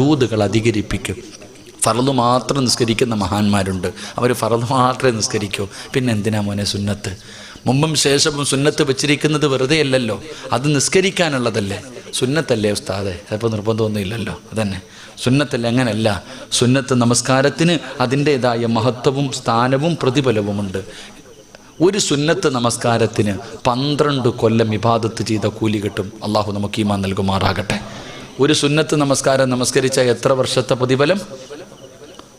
ദൂതുകൾ അധികരിപ്പിക്കും. ഫർള് മാത്രം നിസ്കരിക്കുന്ന മഹാന്മാരുണ്ട്, അവർ ഫർള് മാത്രമേ നിസ്കരിക്കൂ. പിന്നെ എന്തിനാ മോനെ സുന്നത്ത്? മുമ്പും ശേഷവും സുന്നത്ത് വെച്ചിരിക്കുന്നത് വെറുതെ അല്ലല്ലോ, അത് നിസ്കരിക്കാനുള്ളതല്ലേ. സുന്നത്തല്ലേ ഉസ്താദെ? ചിലപ്പോൾ നിർബന്ധമൊന്നുമില്ലല്ലോ, അതന്നെ സുന്നത്തല്ലേ. അങ്ങനല്ല, സുന്നത്ത് നമസ്കാരത്തിന് അതിൻ്റേതായ മഹത്വവും സ്ഥാനവും പ്രതിഫലവുമുണ്ട്. ഒരു സുന്നത്ത് നമസ്കാരത്തിന് 12 കൊല്ലം ഇബാദത്ത് ചെയ്ത കൂലി കിട്ടും. അള്ളാഹു നമുക്ക് ഈമാൻ നൽകുമാറാകട്ടെ. ഒരു സുന്നത്ത് നമസ്കാരം നമസ്കരിച്ച എത്ര വർഷത്തെ പ്രതിഫലം?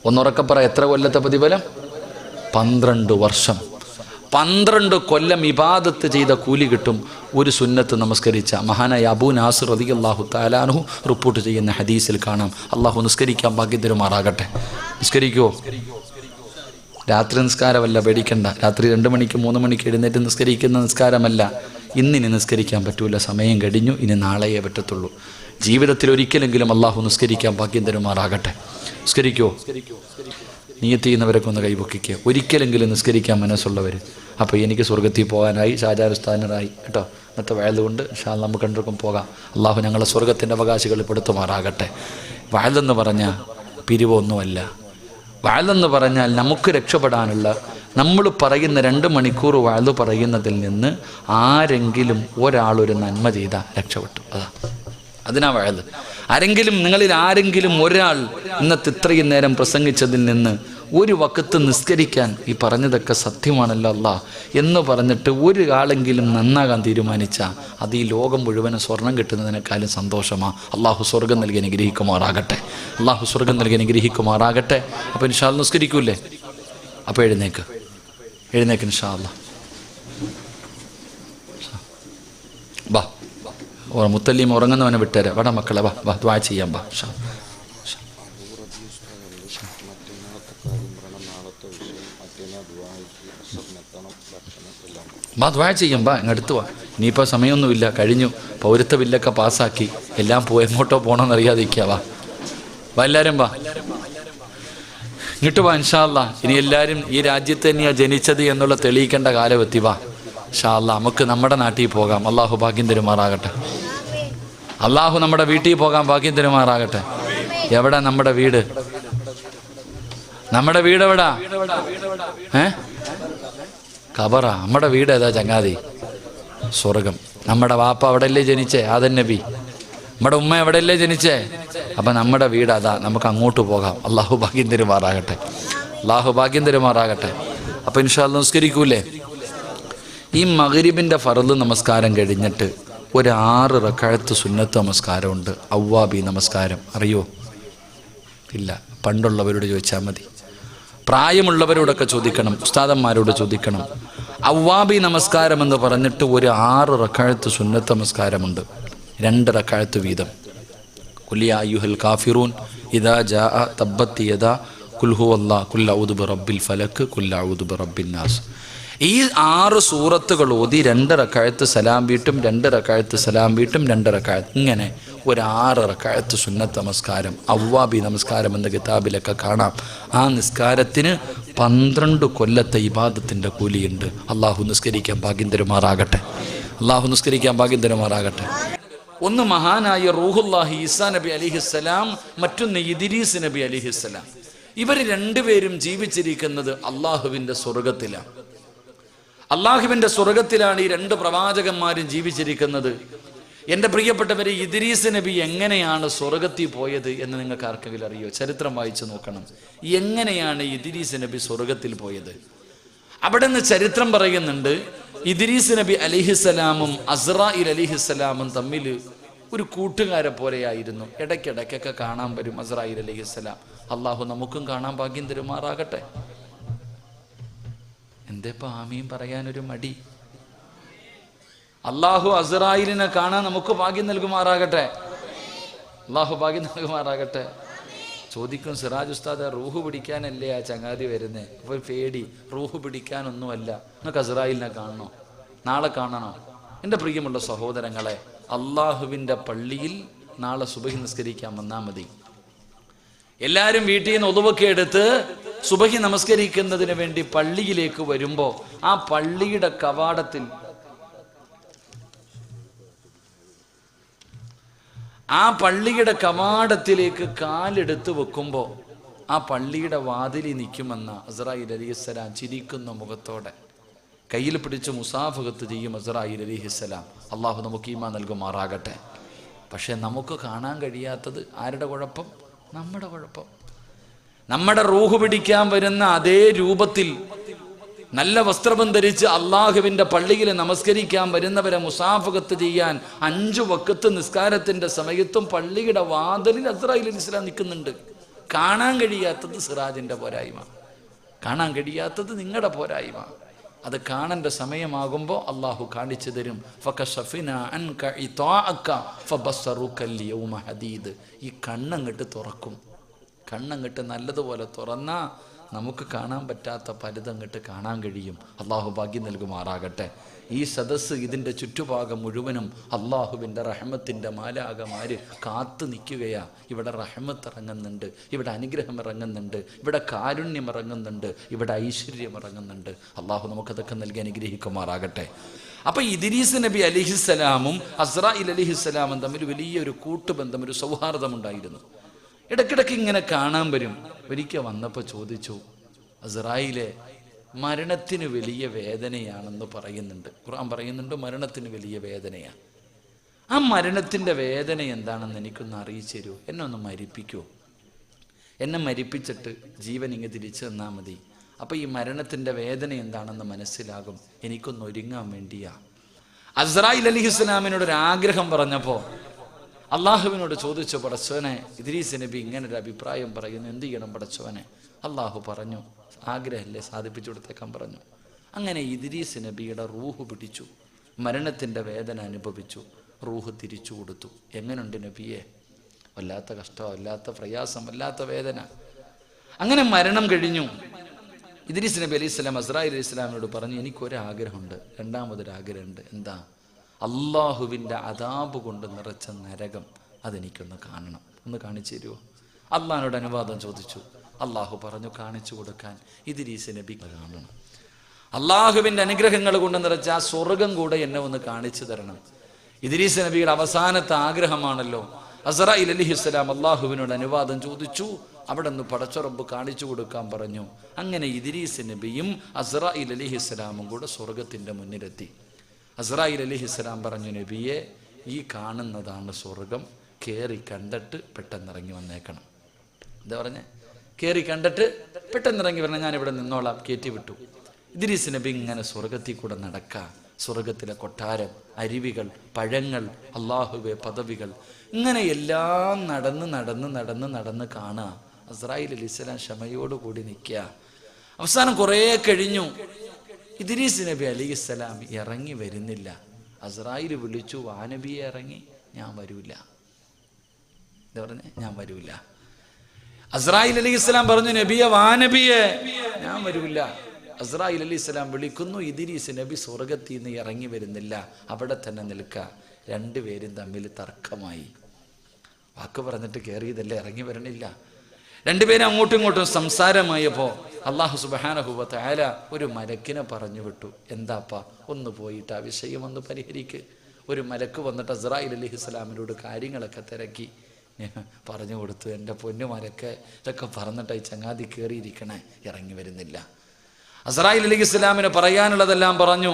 ഒന്നുറക്കെ പറ, എത്ര കൊല്ലത്തെ പ്രതിഫലം? 12 വർഷം. 12 കൊല്ലം ഇബാദത്ത് ചെയ്ത കൂലി കിട്ടും ഒരു സുന്നത്ത് നമസ്കരിച്ച. മഹാനായ അബൂ നാസിർ റളിയല്ലാഹു തആല അൻഹു റിപ്പോർട്ട് ചെയ്യുന്ന ഹദീസിൽ കാണാം. അള്ളാഹു നിസ്കരിക്കാൻ ഭാഗ്യം തരുമാറാകട്ടെ. നിസ്കരിക്കുമോ? രാത്രി നിസ്കാരമല്ല, പേടിക്കണ്ട. രാത്രി 2 മണിക്ക് 3 മണിക്ക് എഴുന്നേറ്റ് നിസ്കരിക്കുന്ന നിസ്കാരമല്ല. ഇന്നിനി നിസ്കരിക്കാൻ പറ്റൂല, സമയം കഴിഞ്ഞു, ഇനി നാളെയേ പറ്റത്തുള്ളൂ. ജീവിതത്തിൽ ഒരിക്കലെങ്കിലും അള്ളാഹു നിസ്കരിക്കാൻ ഭാഗ്യം തരുമാറാകട്ടെ. നിസ്കരിക്കുമോ? നിയത്ത് ചെയ്യുന്നവരൊക്കെ ഒന്ന് കൈപൊക്കിക്കുക. ഒരിക്കലെങ്കിലും നിസ്കരിക്കാൻ മനസ്സുള്ളവർ. അപ്പോൾ എനിക്ക് സ്വർഗത്തിൽ പോകാനായി, ഷാജാറുസ്ഥാനറായി കേട്ടോ. ഇന്നത്തെ വയലുകൊണ്ട് ഇൻഷാല്ലാ നമുക്ക് രണ്ടുപേർക്കും പോകാം. അള്ളാഹു ഞങ്ങളെ സ്വർഗത്തിൻ്റെ അവകാശികൾ പെടുത്തുമാറാകട്ടെ. വയലെന്ന് പറഞ്ഞാൽ പിരിവൊന്നുമല്ല. വയലെന്ന് പറഞ്ഞാൽ നമുക്ക് രക്ഷപ്പെടാനുള്ള, നമ്മൾ പറയുന്ന 2 മണിക്കൂർ വയല് പറയുന്നതിൽ നിന്ന് ആരെങ്കിലും ഒരാളൊരു നന്മ ചെയ്താൽ രക്ഷപ്പെട്ടു. അതിനാ വയല്. ആരെങ്കിലും, നിങ്ങളിൽ ആരെങ്കിലും ഒരാൾ ഇന്നത്തെ ഇത്രയും നേരം പ്രസംഗിച്ചതിൽ നിന്ന് ഒരു വക്കത്ത് നിസ്കരിക്കാൻ, ഈ പറഞ്ഞതൊക്കെ സത്യമാണല്ലോ അല്ലാ എന്ന് പറഞ്ഞിട്ട് ഒരാളെങ്കിലും നന്നാകാൻ തീരുമാനിച്ചാൽ അത് ഈ ലോകം മുഴുവനും സ്വർണം കിട്ടുന്നതിനേക്കാളും സന്തോഷമാണ്. അള്ളാഹു സ്വർഗം നൽകി അനുഗ്രഹിക്കുമാറാകട്ടെ. അള്ളാഹു സ്വർഗം നൽകി അനുഗ്രഹിക്കുമാറാകട്ടെ. അപ്പോൾ ഇൻഷാ അല്ലാഹ് നിസ്കരിക്കൂലേ? അപ്പോൾ എഴുന്നേക്ക് ഇൻഷാ അല്ലാഹ്. വാ, മുത്തല്ലിയും ഉറങ്ങുന്നവനെ വിട്ടുതരാം. വാടാ മക്കളെ, വാ ദുആ ചെയ്യാം. ദുആ ചെയ്യാം. ഇങ്ങടുത്ത് വാ. ഇനിയിപ്പോൾ സമയമൊന്നുമില്ല, കഴിഞ്ഞു. പൗരത്വ ബില്ലൊക്കെ പാസ്സാക്കി, എല്ലാം എങ്ങോട്ടോ പോകണമെന്നറിയാതിരിക്കുക. വാ എല്ലാവരും വാ, ഇങ്ങോട്ട് വാ. ഇൻഷാ അല്ലാഹ് ഇനി എല്ലാവരും ഈ രാജ്യത്ത് തന്നെയാണ് ജനിച്ചത് എന്നുള്ള തെളിയിക്കേണ്ട കാലമെത്തി. വാ ഇൻഷാ അല്ലാഹ് നമുക്ക് നമ്മുടെ നാട്ടിൽ പോകാം. അള്ളാഹു ഭാഗ്യം തരുമാറാകട്ടെ. അള്ളാഹു നമ്മുടെ വീട്ടിൽ പോകാൻ ഭാഗ്യം തരുമാറാകട്ടെ. എവിടെ നമ്മുടെ വീട്? നമ്മുടെ വീട് എവിടാ? ഖബറ. നമ്മുടെ വീട് ഏതാ ചങ്ങാതി? സ്വർഗം. നമ്മുടെ വാപ്പ അവിടെയല്ലേ ജനിച്ചേ? ആദം നബി. നമ്മുടെ ഉമ്മ എവിടെയല്ലേ ജനിച്ചേ? അപ്പം നമ്മുടെ വീട് അതാ. നമുക്ക് അങ്ങോട്ട് പോകാം. അള്ളാഹു ഭാഗ്യം തരുമാറാകട്ടെ. അള്ളാഹു ഭാഗ്യം തരുമാറാകട്ടെ. അപ്പം ഇൻഷാ അല്ലാഹ് നിസ്കരിക്കൂലേ? ഈ മഗ്രിബിൻ്റെ ഫർള് നമസ്കാരം കഴിഞ്ഞിട്ട് ഒരു 6 റക്അത്ത് സുന്നത്ത് നമസ്കാരമുണ്ട്. അവ്വാബി നമസ്കാരം അറിയോ? ഇല്ല. പണ്ടുള്ളവരോട് ചോദിച്ചാൽ മതി. പ്രായമുള്ളവരോടൊക്കെ ചോദിക്കണം, ഉസ്താദന്മാരോട് ചോദിക്കണം. അവ്വാബി നമസ്കാരം എന്ന് പറഞ്ഞിട്ട് ഒരു 6 റക്അത്ത് സുന്നത്ത് നമസ്കാരമുണ്ട്. 2 റക്അത്ത് വീതം. ഖുൽ യാ അയ്യുഹൽ കാഫിറൂൻ ഇദാ ജാഅ തബ്ബത് യദാ ഖുൽ ഹുവല്ലാഹ് ഖുൽ അഊദു ബിറബ്ബിൽ ഫലക് ഖുൽ അഊദു ബിറബ്ബിൻ നാസ്. ഈ 6 സൂറത്തുകൾ ഓതി 2 റക്അത്ത് സലാം വീട്ടും, 2 റക്അത്ത് സലാം വീട്ടും, 2 റക്അത്ത്, ഇങ്ങനെ ഒരു 6 റക്അത്ത് സുന്നത്ത് നമസ്കാരം, അവ്വാബി നമസ്കാരം എന്ന കിതാബിലൊക്കെ കാണാം. ആ നിസ്കാരത്തിന് 12 കൊല്ലത്തെ ഇബാദത്തിൻ്റെ കൂലിയുണ്ട്. അള്ളാഹു നിസ്കരിക്കാൻ ഭാഗ്യം തരുമാറാകട്ടെ. അള്ളാഹു നിസ്കരിക്കാൻ ഭാഗ്യം തരുമാറാകട്ടെ. ഒന്ന് മഹാനായ റൂഹുല്ലാഹി ഈസാ നബി അലിഹിസ്സലാം, മറ്റൊന്ന് ഇദ്രീസ് നബി അലിഹിസ്സലാം. ഇവർ 2 പേരും ജീവിച്ചിരിക്കുന്നത് അള്ളാഹുവിൻ്റെ സ്വർഗത്തിലാണ്. അള്ളാഹുവിൻ്റെ സ്വർഗത്തിലാണ് ഈ 2 പ്രവാചകന്മാരും ജീവിച്ചിരിക്കുന്നത്. എൻ്റെ പ്രിയപ്പെട്ടവരെ, ഇദ്രീസ് നബി എങ്ങനെയാണ് സ്വർഗത്തിൽ പോയത് എന്ന് നിങ്ങൾക്ക് ആർക്കെങ്കിലും അറിയോ? ചരിത്രം വായിച്ചു നോക്കണം. എങ്ങനെയാണ് ഇദ്രീസ് നബി സ്വർഗത്തിൽ പോയത്? അവിടെ നിന്ന് ചരിത്രം പറയുന്നുണ്ട്, ഇദ്രീസ് നബി അലിഹിസ്സലാമും അസ്രായിൽ അലിഹിസ്സലാമും തമ്മിൽ ഒരു കൂട്ടുകാരെ പോലെയായിരുന്നു. ഇടയ്ക്കിടയ്ക്കൊക്കെ കാണാൻ വരും അസ്രായിൽ അലിഹിസ്സലാം. അള്ളാഹു നമുക്കും കാണാൻ ഭാഗ്യം തരുമാറാകട്ടെ. എന്തേപ്പം ആമീൻ പറയാനൊരു മടി? അള്ളാഹു അസ്രായിലിനെ കാണാൻ നമുക്ക് ഭാഗ്യം നൽകുമാറാകട്ടെ. അള്ളാഹു ഭാഗ്യം നൽകുമാറാകട്ടെ. ചോദിക്കും, സിറാജ് ഉസ്താദ് റൂഹ് പിടിക്കാനല്ലേ ആ ചങ്ങാതി വരുന്നേ? അപ്പോൾ പേടി. റൂഹ് പിടിക്കാനൊന്നുമല്ല. നിങ്ങൾക്ക് അസ്രായിലിനെ കാണണോ? നാളെ കാണണോ? എൻ്റെ പ്രിയമുള്ള സഹോദരങ്ങളെ, അള്ളാഹുവിൻ്റെ പള്ളിയിൽ നാളെ സുബഹി നിസ്കരിക്കാൻ വന്നാൽ മതി. എല്ലാവരും വീട്ടിൽ നിന്ന് ഒതുവൊക്കെ എടുത്ത് സുബഹി നമസ്കരിക്കുന്നതിന് വേണ്ടി പള്ളിയിലേക്ക് വരുമ്പോൾ ആ പള്ളിയുടെ കവാടത്തിൽ ആ പള്ളിയുടെ കവാടത്തിലേക്ക് കാലെടുത്ത് വെക്കുമ്പോൾ ആ പള്ളിയുടെ വാതിലിൽ നിൽക്കുമെന്ന അസ്രായീൽ അലൈഹിസ്സലാം ചിരിക്കുന്ന മുഖത്തോടെ കയ്യിൽ പിടിച്ച് മുസാഫഹത്ത് ചെയ്യും അസ്രായീൽ അലൈഹിസ്സലാം. അള്ളാഹു നമുക്ക് ഈമാൻ നൽകുമാറാകട്ടെ. പക്ഷെ നമുക്ക് കാണാൻ കഴിയാത്തത് ആരുടെ കുഴപ്പം? നമ്മുടെ കുഴപ്പം. നമ്മുടെ റൂഹ് പിടിക്കാൻ വരുന്ന അതേ രൂപത്തിൽ നല്ല വസ്ത്രം ധരിച്ച് അള്ളാഹുവിൻ്റെ പള്ളിയിൽ നമസ്കരിക്കാൻ വരുന്നവരെ മുസാഫഹത്ത് ചെയ്യാൻ 5 വഖത്ത് നിസ്കാരത്തിൻ്റെ സമയത്തും പള്ളിയുടെ വാതിലിൽ അസ്രായീൽ അലൈഹിസ്സലാം നിൽക്കുന്നുണ്ട്. കാണാൻ കഴിയാത്തത് സിറാജിൻ്റെ പോരായ്മ, കാണാൻ കഴിയാത്തത് നിങ്ങളുടെ പോരായ്മ. അത് കാണേണ്ട സമയമാകുമ്പോൾ അള്ളാഹു കാണിച്ചു തരും. ഈ കണ്ണങ്ങട്ട് തുറക്കും. കണ്ണങ്ങട്ട് നല്ലതുപോലെ തുറന്നാ നമുക്ക് കാണാൻ പറ്റാത്ത പലതങ്ങട്ട് കാണാൻ കഴിയും. അള്ളാഹു ഭാഗ്യം നൽകുമാറാകട്ടെ. ഈ സദസ്സ് ഇതിൻ്റെ ചുറ്റുഭാഗം മുഴുവനും അള്ളാഹുവിൻ്റെ റഹ്മത്തിൻ്റെ മാലാകമാര് കാത്തു നിൽക്കുകയാ. ഇവിടെ റഹ്മത്ത് ഇറങ്ങുന്നുണ്ട്, ഇവിടെ അനുഗ്രഹം ഇറങ്ങുന്നുണ്ട്, ഇവിടെ കാരുണ്യം ഇറങ്ങുന്നുണ്ട്, ഇവിടെ ഐശ്വര്യം ഇറങ്ങുന്നുണ്ട്. അള്ളാഹു നമുക്കതൊക്കെ നൽകി അനുഗ്രഹിക്കുമാറാകട്ടെ. അപ്പം ഇദ്രീസ് നബി അലൈഹിസ്സലാമും അസ്രായീൽ അലൈഹിസ്സലാമും തമ്മിൽ വലിയൊരു കൂട്ടുബന്ധം, ഒരു സൗഹാർദ്ദമുണ്ടായിരുന്നു. ഇടയ്ക്കിടയ്ക്ക് ഇങ്ങനെ കാണാൻ വരും. ഒരിക്കൽ വന്നപ്പോൾ ചോദിച്ചു, അസ്രായീലെ, മരണത്തിന് വലിയ വേദനയാണെന്ന് പറയുന്നുണ്ട്, ഖുർആൻ പറയുന്നുണ്ട് മരണത്തിന് വലിയ വേദനയാണ്. ആ മരണത്തിൻ്റെ വേദന എന്താണെന്ന് എനിക്കൊന്ന് അറിയിച്ചു തരുമോ? എന്നെ ഒന്ന് മരിപ്പിക്കുമോ? എന്നെ മരിപ്പിച്ചിട്ട് ജീവൻ ഇങ്ങ് തിരിച്ചു തന്നാൽ മതി. അപ്പോൾ ഈ മരണത്തിൻ്റെ വേദന എന്താണെന്ന് മനസ്സിലാകും. എനിക്കൊന്ന് ഒരുങ്ങാൻ വേണ്ടിയാ. അസ്രായീൽ അലൈഹിസ്സലാമിനോടൊരാഗ്രഹം പറഞ്ഞപ്പോൾ അള്ളാഹുവിനോട് ചോദിച്ചു, പടച്ചോനെ, ഇദ്രീസ് നബി ഇങ്ങനൊരു അഭിപ്രായം പറയുന്നു, എന്ത് ചെയ്യണം പടച്ചോനെ? അള്ളാഹു പറഞ്ഞു, ആഗ്രഹമല്ലേ, സാധിപ്പിച്ചു കൊടുത്തേക്കാൻ പറഞ്ഞു. അങ്ങനെ ഇദ്രീസ് നബിയുടെ റൂഹ് പിടിച്ചു, മരണത്തിൻ്റെ വേദന അനുഭവിച്ചു, റൂഹ് തിരിച്ചു കൊടുത്തു. എങ്ങനെയുണ്ട് നബിയെ? വല്ലാത്ത കഷ്ടം, വല്ലാത്ത പ്രയാസം, വല്ലാത്ത വേദന. അങ്ങനെ മരണം കഴിഞ്ഞു. ഇദ്രീസ് നബി അലൈഹി സ്വലാം അസ്രായീൽ അലൈഹി സ്വലാമിനോട് പറഞ്ഞു, എനിക്കൊരാഗ്രഹമുണ്ട്, രണ്ടാമതൊരാഗ്രഹമുണ്ട്. എന്താ? അള്ളാഹുവിൻ്റെ അദാബ് കൊണ്ട് നിറച്ച നരകം അതെനിക്കൊന്ന് കാണണം, ഒന്ന് കാണിച്ചു തരുമോ? അള്ളാഹിനോട് അനുവാദം ചോദിച്ചു. അള്ളാഹു പറഞ്ഞു കാണിച്ചു കൊടുക്കാൻ. ഇദ്രീസ് നബി കാണണം. അള്ളാഹുവിൻ്റെ അനുഗ്രഹങ്ങൾ കൊണ്ട് നിറച്ച ആ സ്വർഗം കൂടെ എന്നെ ഒന്ന് കാണിച്ചു തരണം. ഇദ്രീസ് നബിയുടെ അവസാനത്തെ ആഗ്രഹമാണല്ലോ. അസ്രായീൽ അലൈഹിസ്സലാം അള്ളാഹുവിനോട് അനുവാദം ചോദിച്ചു. അവിടെ നിന്ന് പടച്ച റബ്ബ് കാണിച്ചു കൊടുക്കാൻ പറഞ്ഞു. അങ്ങനെ ഇദ്രീസ് നബിയും അസ്രായീൽ അലൈഹിസ്സലാമും കൂടെ സ്വർഗത്തിൻ്റെ മുന്നിലെത്തി. അസ്രായീൽ അലൈഹിസ്സലാം പറഞ്ഞു, നബിയെ, ഈ കാണുന്നതാണ് സ്വർഗം, കയറി കണ്ടിട്ട് പെട്ടെന്നിറങ്ങി വന്നേക്കണം. എന്താ പറഞ്ഞേ? കയറി കണ്ടിട്ട് പെട്ടെന്നിറങ്ങി വരണം, ഞാനിവിടെ നിന്നോളാം. കയറ്റി വിട്ടു. ഇദ്രീസ് നബി ഇങ്ങനെ സ്വർഗത്തിൽ കൂടെ നടക്കുക. സ്വർഗത്തിലെ കൊട്ടാരം, അരുവികൾ, പഴങ്ങൾ, അള്ളാഹുവെ പദവികൾ, ഇങ്ങനെ എല്ലാം നടന്ന് നടന്ന് നടന്ന് നടന്ന് കാണുക. അസ്രായീൽ അലൈഹിസ്സലാം ക്ഷമയോടുകൂടി നിൽക്കുക. അവസാനം കുറേ കഴിഞ്ഞു. ഇദ്രീസ് നബി അലൈഹിസ്സലാം ഇറങ്ങി വരുന്നില്ല. അസ്രായീൽ വിളിച്ചു, വാ നബിയെ ഇറങ്ങി. ഞാൻ വരൂല. എന്താ പറഞ്ഞേ? ഞാൻ വരൂല. അസ്രായീൽ അലൈഹിസ്സലാം പറഞ്ഞു, നബിയെ, വാ നബിയെ. ഞാൻ വരൂല. അസ്രായീൽ അലൈഹിസ്സലാം വിളിക്കുന്നു. ഇദ്രീസ് നബി സ്വർഗത്തിൽ നിന്ന് ഇറങ്ങി വരുന്നില്ല, അവിടെ തന്നെ നിൽക്കുക. രണ്ടുപേരും തമ്മിൽ തർക്കമായി. വാക്ക് പറഞ്ഞിട്ട് കയറിയതല്ലേ, ഇറങ്ങി വരണില്ല. രണ്ടുപേരും അങ്ങോട്ടും ഇങ്ങോട്ടും സംസാരമായപ്പോൾ അല്ലാഹു സുബ്ഹാനഹു വ തആല ഒരു മലക്കിനെ പറഞ്ഞു വിട്ടു. എന്താപ്പാ, ഒന്ന് പോയിട്ട് ആ വിഷയം ഒന്ന് പരിഹരിക്ക്. ഒരു മലക്ക് വന്നിട്ട് അസ്രായീൽ അലൈഹിസ്സലാമിനോട് കാര്യങ്ങളൊക്കെ തിരക്കി പറഞ്ഞു കൊടുത്തു. എൻ്റെ പൊന്നു മലക്ക്, ഇതൊക്കെ പറഞ്ഞിട്ട് ഈ ചങ്ങാതി കയറിയിരിക്കണേ, ഇറങ്ങി വരുന്നില്ല. അസ്രായീൽ അലൈഹിസ്സലാമിന് പറയാനുള്ളതെല്ലാം പറഞ്ഞു.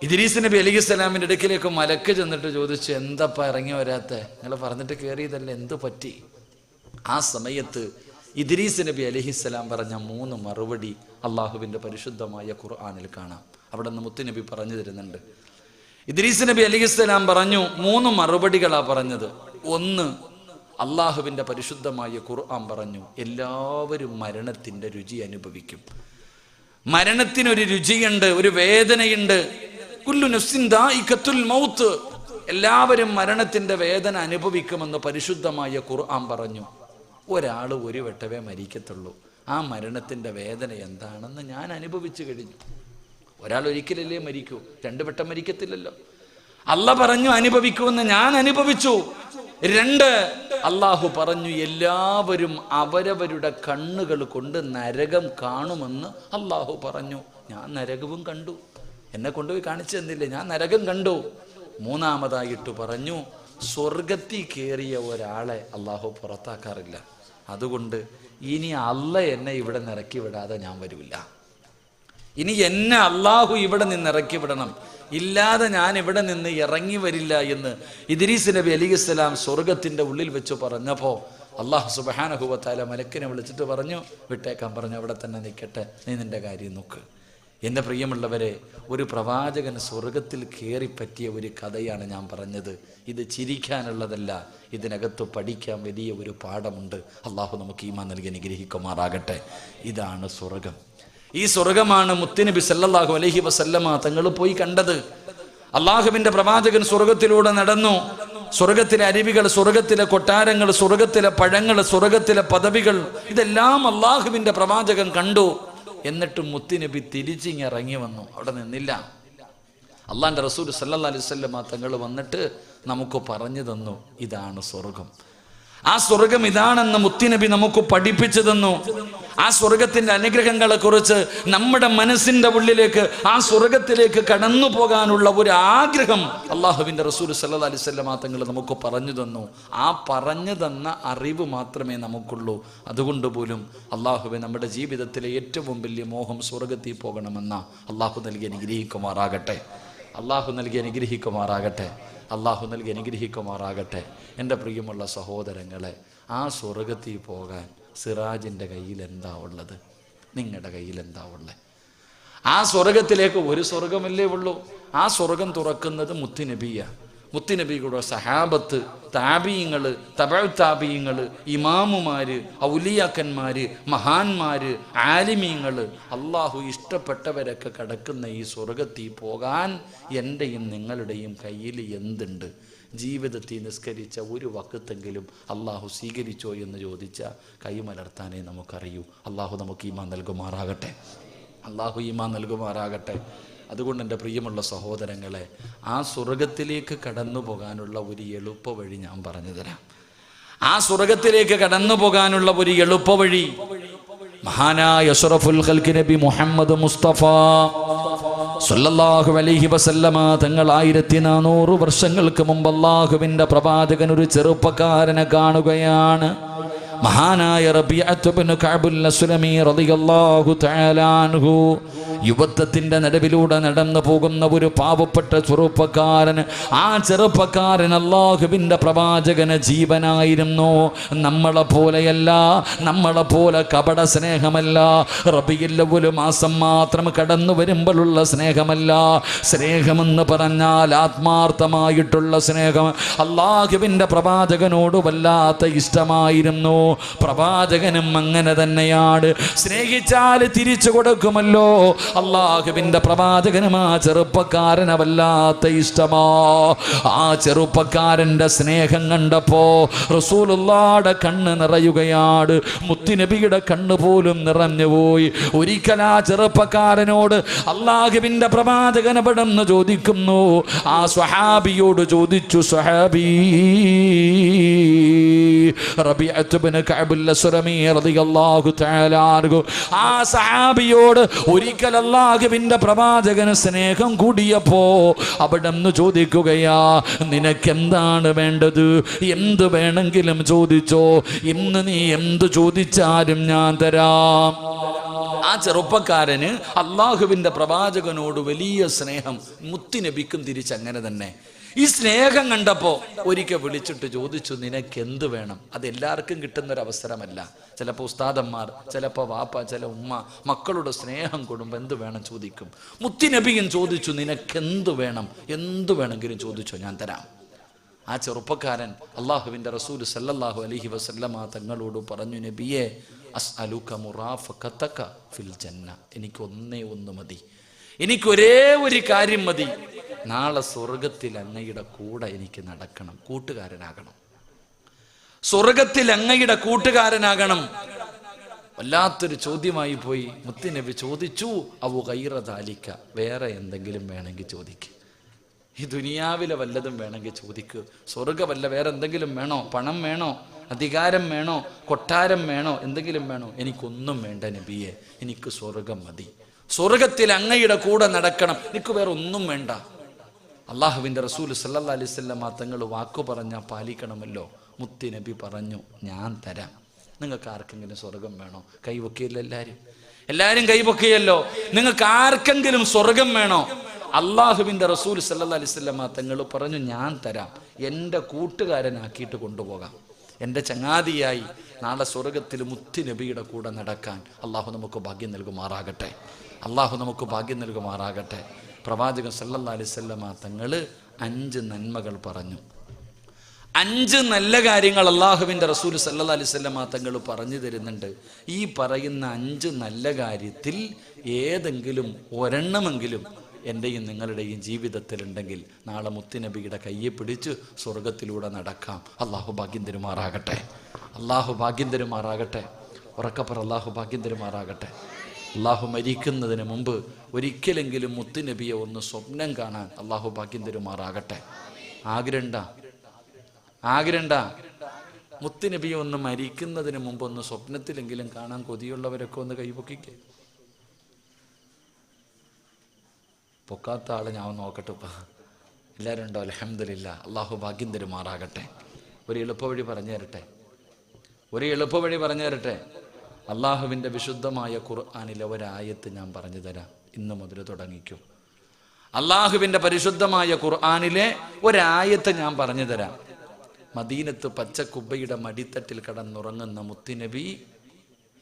ഇദ്രീസ് നബി അലൈഹിസ്സലാമിൻ്റെ അടുക്കിലേക്ക് മലക്ക് ചെന്നിട്ട് ചോദിച്ചു, എന്തപ്പാ ഇറങ്ങി വരാത്തെ? നിങ്ങൾ പറഞ്ഞിട്ട് കയറിയതല്ലേ, എന്തു പറ്റി? ആ സമയത്ത് ഇദ്രീസ് നബി അലൈഹിസ്സലാം പറഞ്ഞ 3 മറുപടി അള്ളാഹുവിൻ്റെ പരിശുദ്ധമായ ഖുർആനിൽ കാണാം. അവിടെ നിന്ന് മുത്തുനബി പറഞ്ഞു തരുന്നുണ്ട്. ഇദ്രീസ് നബി അലൈഹിസ്സലാം പറഞ്ഞു 3 മറുപടികളാണ് പറഞ്ഞത്. ഒന്ന്, അള്ളാഹുവിൻ്റെ പരിശുദ്ധമായ ഖുർആൻ പറഞ്ഞു, എല്ലാവരും മരണത്തിൻ്റെ രുചി അനുഭവിക്കും. മരണത്തിനൊരു രുചിയുണ്ട്, ഒരു വേദനയുണ്ട്. കുല്ലു നഫ്സിൻ ദാഇഖത്തുൽ മൗത്ത്, എല്ലാവരും മരണത്തിൻ്റെ വേദന അനുഭവിക്കുമെന്ന് പരിശുദ്ധമായ ഖുർആൻ പറഞ്ഞു. ഒരാൾ ഒരു വട്ടമേ മരിക്കത്തുള്ളൂ. ആ മരണത്തിൻ്റെ വേദന എന്താണെന്ന് ഞാൻ അനുഭവിച്ചു കഴിഞ്ഞു. ഒരാൾ ഒരിക്കലല്ലേ മരിക്കൂ, 2 വട്ടം മരിക്കത്തില്ലല്ലോ. അല്ലാഹ് പറഞ്ഞു അനുഭവിക്കുമെന്ന് ഞാൻ അനുഭവിച്ചു. 2, അള്ളാഹു പറഞ്ഞു എല്ലാവരും അവരവരുടെ കണ്ണുകൾ കൊണ്ട് നരകം കാണുമെന്ന് അള്ളാഹു പറഞ്ഞു. ഞാൻ നരകവും കണ്ടു. എന്നെ കൊണ്ടുപോയി കാണിച്ചു തന്നില്ലേ, ഞാൻ നരകം കണ്ടു. 3-മതായിട്ട് പറഞ്ഞു സ്വർഗത്തിൽ കയറിയ ഒരാളെ അള്ളാഹു പുറത്താക്കാറില്ല. അതുകൊണ്ട് ഇനി അല്ല എന്നെ ഇവിടെ നിന്ന് ഇറക്കി വിടാതെ ഞാൻ വരില്ല. ഇനി എന്നെ അള്ളാഹു ഇവിടെ നിന്ന് ഇറക്കി വിടണം, ഇല്ലാതെ ഞാൻ ഇവിടെ നിന്ന് ഇറങ്ങി വരില്ല എന്ന് ഇദ്രീസ് നബി അലൈഹിസ്സലാം സ്വർഗത്തിൻ്റെ ഉള്ളിൽ വെച്ച് പറഞ്ഞപ്പോൾ അള്ളാഹു സുബ്ഹാനഹു വ തആല മലക്കിനെ വിളിച്ചിട്ട് പറഞ്ഞു, വിട്ടേക്കാൻ പറഞ്ഞു, അവിടെ തന്നെ നിൽക്കട്ടെ, നീ നിൻ്റെ കാര്യം നോക്ക്. എൻ്റെ പ്രിയമുള്ളവരെ, ഒരു പ്രവാചകൻ സ്വർഗത്തിൽ കയറിപ്പറ്റിയ ഒരു കഥയാണ് ഞാൻ പറഞ്ഞത്. ഇത് ചിരിക്കാനുള്ളതല്ല, ഇതിനകത്ത് പഠിക്കാൻ വലിയ ഒരു പാഠമുണ്ട്. അള്ളാഹു നമുക്ക് ഈമാൻ നൽകി അനുഗ്രഹിക്കുമാറാകട്ടെ. ഇതാണ് സ്വർഗം. ഈ സ്വർഗമാണ് മുത്തുനബി സല്ലല്ലാഹു അലൈഹി വസല്ലമ തങ്ങൾ പോയി കണ്ടത്. അള്ളാഹുവിൻ്റെ പ്രവാചകൻ സ്വർഗത്തിലൂടെ നടന്നു. സ്വർഗത്തിലെ അരുവികൾ, സ്വർഗത്തിലെ കൊട്ടാരങ്ങൾ, സ്വർഗത്തിലെ പഴങ്ങൾ, സ്വർഗത്തിലെ പദവികൾ, ഇതെല്ലാം അള്ളാഹുവിൻ്റെ പ്രവാചകൻ കണ്ടു. എന്നിട്ടും മുത്തുനബി തിരിച്ചിറങ്ങി വന്നു, അവിടെ നിന്നില്ല. അള്ളാഹിൻ്റെ റസൂൽ സല്ലല്ലാഹു അലൈഹി വസല്ലമ തങ്ങൾ വന്നിട്ട് നമുക്ക് പറഞ്ഞു തന്നു, ഇതാണ് സ്വർഗം. ആ സ്വർഗം ഇതാണെന്ന് മുത്തുനബി നമുക്ക് പഠിപ്പിച്ചു തന്നു. ആ സ്വർഗത്തിൻ്റെ അനുഗ്രഹങ്ങളെ കുറിച്ച് നമ്മുടെ മനസ്സിൻ്റെ ഉള്ളിലേക്ക്, ആ സ്വർഗത്തിലേക്ക് കടന്നു പോകാനുള്ള ഒരു ആഗ്രഹം അള്ളാഹുവിൻ്റെ റസൂൽ സല്ലല്ലാഹു അലൈഹി വസല്ലമ തങ്ങൾ നമുക്ക് പറഞ്ഞു തന്നു. ആ പറഞ്ഞു തന്ന അറിവ് മാത്രമേ നമുക്കുള്ളൂ. അതുകൊണ്ട് പോലും അള്ളാഹുവെ, നമ്മുടെ ജീവിതത്തിലെ ഏറ്റവും വലിയ മോഹം സ്വർഗത്തിൽ പോകണമെന്ന അള്ളാഹു നൽകി അനുഗ്രഹിക്കുമാറാകട്ടെ. അള്ളാഹു നൽകി അനുഗ്രഹിക്കുമാറാകട്ടെ. അള്ളാഹു നൽകി അനുഗ്രഹിക്കുമാറാകട്ടെ. എൻ്റെ പ്രിയമുള്ള സഹോദരങ്ങളെ, ആ സ്വർഗത്തിൽ പോകാൻ സിറാജിൻ്റെ കയ്യിൽ എന്താ ഉള്ളത്? നിങ്ങളുടെ കയ്യിൽ എന്താ ഉള്ളത്? ആ സ്വർഗത്തിലേക്ക് ഒരു സ്വർഗമല്ലേ ഉള്ളൂ. ആ സ്വർഗം തുറക്കുന്നത് മുത്തുനബിയാണ്. മുത്തുനബിയുടെ സഹാബത്ത്, താബീങ്ങൾ, തബഉ താബീങ്ങൾ, ഇമാമുമാര്, ഔലിയാക്കന്മാര്, മഹാന്മാര്, ആലിമീങ്ങൾ, അള്ളാഹു ഇഷ്ടപ്പെട്ടവരൊക്കെ കിടക്കുന്ന ഈ സ്വർഗത്തിൽ പോകാൻ എൻ്റെയും നിങ്ങളുടെയും കയ്യിൽ എന്തുണ്ട്? ജീവിതത്തിൽ നിസ്കരിച്ച ഒരു വക്കത്തെങ്കിലും അള്ളാഹു സ്വീകരിച്ചോ എന്ന് ചോദിച്ചാൽ കൈമലർത്താനേ നമുക്കറിയൂ. അള്ളാഹു നമുക്ക് ഈമാൻ നൽകുമാറാകട്ടെ. അള്ളാഹു ഈമാൻ നൽകുമാറാകട്ടെ. അതുകൊണ്ട് എൻ്റെ പ്രിയമുള്ള സഹോദരങ്ങളെ, ആ സ്വർഗത്തിലേക്ക് കടന്നു പോകാനുള്ള ഒരു എളുപ്പ വഴി ഞാൻ പറഞ്ഞു തരാം. ആ സ്വർഗത്തിലേക്ക് കടന്നു പോകാനുള്ള ഒരു എളുപ്പ വഴി മഹാനായ അഷ്റഫുൽ ഖൽഖ് നബി മുഹമ്മദ് മുസ്തഫ സല്ലല്ലാഹു അലൈഹി വസല്ലമ തങ്ങൾ 1400 വർഷങ്ങൾക്ക് മുമ്പ് അല്ലാഹുവിൻ്റെ പ്രവാചകൻ ഒരു ചെറുപ്പക്കാരനെ കാണുകയാണ്. മഹാനായ റബീഅത്ത് ഇബ്നു കഅബുൽ അസ്ലമി റളിയല്ലാഹു തആല അൻഹു. യുവത്വത്തിൻ്റെ നടുവിലൂടെ നടന്നു പോകുന്ന ഒരു പാവപ്പെട്ട ചെറുപ്പക്കാരൻ. ആ ചെറുപ്പക്കാരൻ അല്ലാഹുവിൻ്റെ പ്രവാചകന് ജീവനായിരുന്നു. നമ്മളെ പോലെയല്ല, നമ്മളെ പോലെ കപട സ്നേഹമല്ല. റബീഉൽ അവ്വൽ മാസം മാത്രം കടന്നു വരുമ്പോഴുള്ള സ്നേഹമല്ല. സ്നേഹമെന്ന് പറഞ്ഞാൽ ആത്മാർത്ഥമായിട്ടുള്ള സ്നേഹം. അല്ലാഹുവിൻ്റെ പ്രവാചകനോട് വല്ലാത്ത ഇഷ്ടമായിരുന്നു. പ്രവാചകനും അങ്ങനെ തന്നെയാണ്. സ്നേഹിച്ചാൽ തിരിച്ചു കൊടുക്കുമല്ലോ. അല്ലാഹുവിൻ്റെ പ്രവാചകനും ആ ചെറുപ്പക്കാരനെ വല്ലാത്ത ഇഷ്ടമാ. ആ ചെറുപ്പക്കാരൻ്റെ സ്നേഹം കണ്ടപ്പോ റസൂലുള്ളാഹിയുടെ കണ്ണ് നിറയുകയാണ്. മുത്തുനബിയുടെ കണ്ണ് പോലും നിറഞ്ഞുപോയി. ഒരിക്കൽ ആ ചെറുപ്പക്കാരനോട് അല്ലാഹുവിൻ്റെ പ്രവാചകൻ എവിടെന്ന് ചോദിക്കുന്നു. ആ സ്വഹാബിയോട് ചോദിച്ചു, സ്വഹാബി റബീഅത്ത് ഇബ്നു കഅബുൽ അസ്ലമി റളിയല്ലാഹു തആല അൻഹു. ആ സഹാബിയോട് ഒരിക്കൽ അല്ലാഹുവിൻ്റെ പ്രവാചകന് സ്നേഹം കൂടിയപ്പോ അവിടെന്ന് ചോദിക്കുകയാ, നിനക്കെന്താണ് വേണ്ടത്? എന്ത് വേണമെങ്കിലും ചോദിച്ചോ, ഇന്ന് നീ എന്ത് ചോദിച്ചാലും ഞാൻ തരാം. ആ ചെറുപ്പക്കാരന് അല്ലാഹുവിൻ്റെ പ്രവാചകനോട് വലിയ സ്നേഹം. മുത്തുനബിക്കും തിരിച്ചങ്ങനെ തന്നെ. ഈ സ്നേഹം കണ്ടപ്പോൾ ഒരിക്കൽ വിളിച്ചിട്ട് ചോദിച്ചു, നിനക്ക് എന്ത് വേണം? അത് എല്ലാവർക്കും കിട്ടുന്നൊരവസരമല്ല. ചിലപ്പോൾ ഉസ്താദന്മാർ, ചിലപ്പോൾ വാപ്പ, ചില ഉമ്മ മക്കളുടെ സ്നേഹം കൊടുക്കുമ്പോൾ എന്ത് വേണം ചോദിക്കും. മുത്തുനബിയും ചോദിച്ചു, നിനക്കെന്ത് വേണം? എന്ത് വേണമെങ്കിലും ചോദിച്ചോ, ഞാൻ തരാം. ആ ചെറുപ്പക്കാരൻ അല്ലാഹുവിൻ്റെ റസൂൽ സല്ലല്ലാഹു അലൈഹി വസല്ലമ തങ്ങളോട് പറഞ്ഞു, നബിയെ, അസ്അലുക മുറാഫഖതക ഫിൽ ജന്ന. എനിക്ക് ഒന്ന് മതി, എനിക്കൊരേ ഒരു കാര്യം മതി. നാളെ സ്വർഗത്തിൽ അങ്ങയുടെ കൂടെ എനിക്ക് നടക്കണം, കൂട്ടുകാരനാകണം. സ്വർഗത്തിൽ അങ്ങയുടെ കൂട്ടുകാരനാകണം. വല്ലാത്തൊരു ചോദ്യമായി പോയി. മുത്തുനബി ചോദിച്ചു, അവു ഗൈറ ദാലിക, വേറെ എന്തെങ്കിലും വേണമെങ്കിൽ ചോദിക്കുക. ഈ ദുനിയാവിലെ വല്ലതും വേണമെങ്കിൽ ചോദിക്കുക. സ്വർഗമല്ല, വേറെ എന്തെങ്കിലും വേണോ? പണം വേണോ? അധികാരം വേണോ? കൊട്ടാരം വേണോ? എന്തെങ്കിലും വേണോ? എനിക്കൊന്നും വേണ്ട നബിയെ, എനിക്ക് സ്വർഗം മതി. സ്വർഗത്തിൽ അങ്ങയുടെ കൂടെ നടക്കണം, എനിക്ക് വേറെ ഒന്നും വേണ്ട. അള്ളാഹുവിൻ്റെ റസൂൽ സല്ലല്ലാഹു അലൈഹി വസല്ലം തങ്ങൾ വാക്കു പറഞ്ഞാൽ പാലിക്കണമല്ലോ. മുത്തി നബി പറഞ്ഞു, ഞാൻ തരാം. നിങ്ങൾക്ക് ആർക്കെങ്കിലും സ്വർഗം വേണോ? കൈവൊക്കിയല്ലോ എല്ലാവരും കൈവൊക്കിയല്ലോ. നിങ്ങൾക്ക് ആർക്കെങ്കിലും സ്വർഗം വേണോ? അള്ളാഹുവിൻ്റെ റസൂൽ സല്ലല്ലാഹു അലൈഹി വസല്ലം തങ്ങൾ പറഞ്ഞു, ഞാൻ തരാം. എൻ്റെ കൂട്ടുകാരനാക്കിയിട്ട് കൊണ്ടുപോകാം. എൻ്റെ ചങ്ങാതിയായി നാളെ സ്വർഗത്തിൽ മുത്തി നബിയുടെ കൂടെ നടക്കാൻ അള്ളാഹു നമുക്ക് ഭാഗ്യം നൽകുമാറാകട്ടെ. അള്ളാഹു നമുക്ക് ഭാഗ്യം നൽകുമാറാകട്ടെ. പ്രവാചകൻ സല്ലല്ലാഹു അലൈഹി വസല്ലം തങ്ങൾ 5 നന്മകൾ പറഞ്ഞു. 5 നല്ല കാര്യങ്ങൾ അള്ളാഹുവിൻ്റെ റസൂൽ സല്ലല്ലാഹു അലൈഹി വസല്ലം തങ്ങൾ പറഞ്ഞു തരുന്നുണ്ട്. ഈ പറയുന്ന 5 നല്ല കാര്യത്തിൽ ഏതെങ്കിലും ഒരെണ്ണമെങ്കിലും എൻ്റെയും നിങ്ങളുടെയും ജീവിതത്തിലുണ്ടെങ്കിൽ നാളെ മുത്തുനബിയുടെ കയ്യെ പിടിച്ച് സ്വർഗത്തിലൂടെ നടക്കാം. അള്ളാഹു ഭാഗ്യം തരുമാറാകട്ടെ. അള്ളാഹു ഭാഗ്യം തരുമാറാകട്ടെ. ഉറക്കപ്പറ അള്ളാഹു ഭാഗ്യം തരുമാറാകട്ടെ. അള്ളാഹു മരിക്കുന്നതിന് മുമ്പ് ഒരിക്കലെങ്കിലും മുത്തുനബിയെ ഒന്ന് സ്വപ്നം കാണാൻ അള്ളാഹു ഭാഗ്യം തരുമാറാകട്ടെ. ആഗ്രഹണ്ട മുത്തുനബിയെ ഒന്ന് മരിക്കുന്നതിന് മുമ്പ് ഒന്ന് സ്വപ്നത്തിലെങ്കിലും കാണാൻ കൊതിയുള്ളവരൊക്കെ ഒന്ന് കൈപൊക്കിക്കേ. പൊക്കാത്ത ആളെ ഞാൻ നോക്കട്ടെ. എല്ലാവരും ഉണ്ടോ? അൽഹംദുലില്ലാ. അള്ളാഹു ഭാഗ്യം തരുമാറാകട്ടെ. ഒരു എളുപ്പവഴി പറഞ്ഞു തരട്ടെ. അള്ളാഹുവിൻ്റെ വിശുദ്ധമായ ഖുർആനിലെ ഒരായത്ത് ഞാൻ പറഞ്ഞു തരാം. ഇന്ന് മുതൽ തുടങ്ങിക്കും. അള്ളാഹുവിൻ്റെ പരിശുദ്ധമായ ഖുർആനിലെ ഒരായത്ത് ഞാൻ പറഞ്ഞു തരാം. മദീനത്ത് പച്ചക്കുബ്ബയുടെ മടിത്തട്ടിൽ കിടന്നുറങ്ങുന്ന മുത്തുനബി,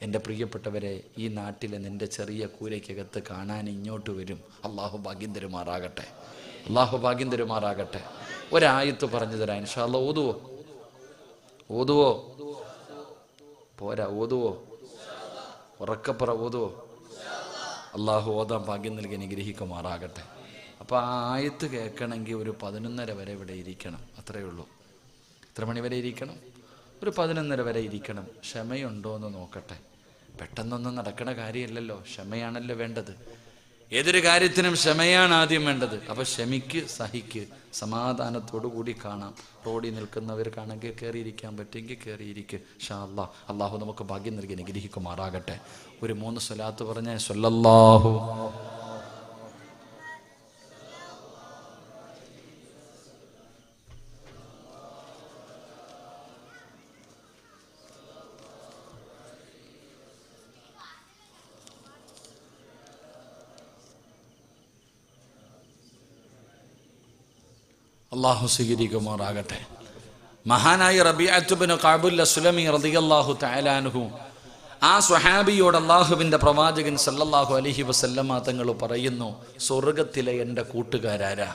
എൻ്റെ പ്രിയപ്പെട്ടവരെ, ഈ നാട്ടിലെ നിൻ്റെ ചെറിയ കൂരയ്ക്കകത്ത് കാണാൻ ഇങ്ങോട്ട് വരും. അള്ളാഹു ഭാഗ്യം തരുമാറാകട്ടെ. അള്ളാഹു ഭാഗ്യം തരുമാറാകട്ടെ. ഒരായത്ത് പറഞ്ഞു തരാം ഇൻഷാ അല്ലാഹ്. ഓതുവോ? പോരാ, ഓതുവോ? ഉറക്കപ്പുറ ഓതുവോ? അള്ളാഹു ഓതാൻ ഭാഗ്യം നൽകി അനുഗ്രഹിക്കുമാറാകട്ടെ. അപ്പോൾ ആ ആയത്ത് കേൾക്കണമെങ്കിൽ ഒരു 11:30 വരെ ഇവിടെ ഇരിക്കണം. അത്രയേ ഉള്ളൂ. എത്ര മണി വരെ ഇരിക്കണം? ഒരു 11:30 വരെ ഇരിക്കണം. ക്ഷമയുണ്ടോ എന്ന് നോക്കട്ടെ. പെട്ടെന്നൊന്നും നടക്കണ കാര്യമല്ലല്ലോ. ക്ഷമയാണല്ലോ വേണ്ടത്. ഏതൊരു കാര്യത്തിനും ക്ഷമയാണ് ആദ്യം വേണ്ടത്. അപ്പോൾ ക്ഷമിക്ക്, സഹിക്ക്, സമാധാനത്തോടു കൂടി കാണാം. റോഡിൽ നിൽക്കുന്നവർക്കാണെങ്കിൽ കയറിയിരിക്കാൻ പറ്റുമെങ്കിൽ കയറിയിരിക്കുക. ഇൻഷാ അല്ലാഹ്. അള്ളാഹു നമുക്ക് ഭാഗ്യം നൽകി അനുഗ്രഹിക്കുമാറാകട്ടെ. ഒരു 3 സ്വലാത്ത് പറഞ്ഞേ. സ്വല്ലല്ലാഹു അള്ളാഹു സ്വീകരിക്കുമാറാകട്ടെ. മഹാനായ റബീഅത്ത് ഇബ്നു കഅബുൽ അസ്ലമി റളിയല്ലാഹു തആല അൻഹു, ആ സ്വഹാബിയോട് അള്ളാഹുവിൻ്റെ പ്രവാചകൻ സല്ലല്ലാഹു അലൈഹി വസല്ലമ തങ്ങൾ പറയുന്നു, സ്വർഗത്തിലെ എൻ്റെ കൂട്ടുകാരാരാ?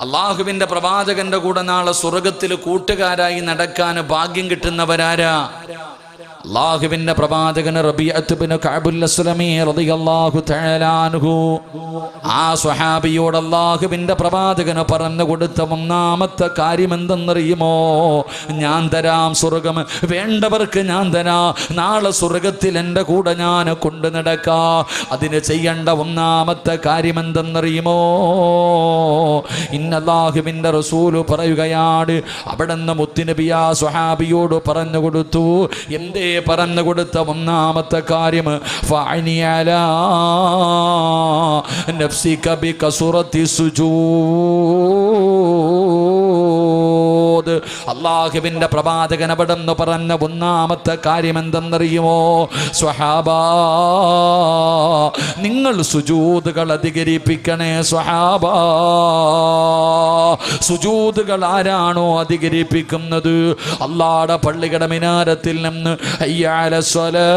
അള്ളാഹുവിൻ്റെ പ്രവാചകന്റെ കൂടെ നാളെ സ്വർഗത്തിൽ കൂട്ടുകാരായി നടക്കാൻ ഭാഗ്യം കിട്ടുന്നവരാരാ? അള്ളാഹുവിന്റെ പ്രവാചകൻ റബീഅത്ത് ഇബ്നു കഅബുൽ അസ്ലമി റളിയല്ലാഹു തആല അൻഹു, ആ സ്വഹാബിയോട് അള്ളാഹുവിന്റെ പ്രവാചകന് പറഞ്ഞു കൊടുത്ത 1-ാമത്തെ കാര്യം എന്തെന്നറിയുമോ? ഞാൻ തരാം സ്വർഗം, വേണ്ടവർക്ക് ഞാൻ തരാം. നാളെ സ്വർഗത്തിൽ എൻ്റെ കൂടെ ഞാൻ കൊണ്ടു നടക്കാ. അതിന് ചെയ്യേണ്ട 1-ാമത്തെ കാര്യം എന്തെന്നറിയുമോ? അല്ലാഹുവിന്റെ റസൂല് പറയുകയാണ്, അവിടുന്ന് മുത്തുനബി ആ സ്വഹാബിയോട് പറഞ്ഞു കൊടുത്തു. എന്തേ പറഞ്ഞു കൊടുത്ത 1-ാമത്തെ കാര്യം? ഫഅനി അലാ നഫ്സിക ബികസുറത്തി സുജൂദ്. അല്ലാഹുവിന്റെ പ്രവാചകൻ അവിടുന്ന് പറഞ്ഞ 1-ാമത്തെ കാര്യം എന്തെന്നറിയുമോ? സ്വഹാബാ, നിങ്ങൾ സുജൂദുകൾ അധികരിപ്പിക്കണേ. സ്വഹാബാ, സുജൂദുകൾ ആരാണോ അധികരിപ്പിക്കുന്നത്, അല്ലാഹുവിന്റെ പള്ളിയുടെ മിനാരത്തിൽ നിന്ന് ഹയ്യ അലസ് സ്വലാഹ്,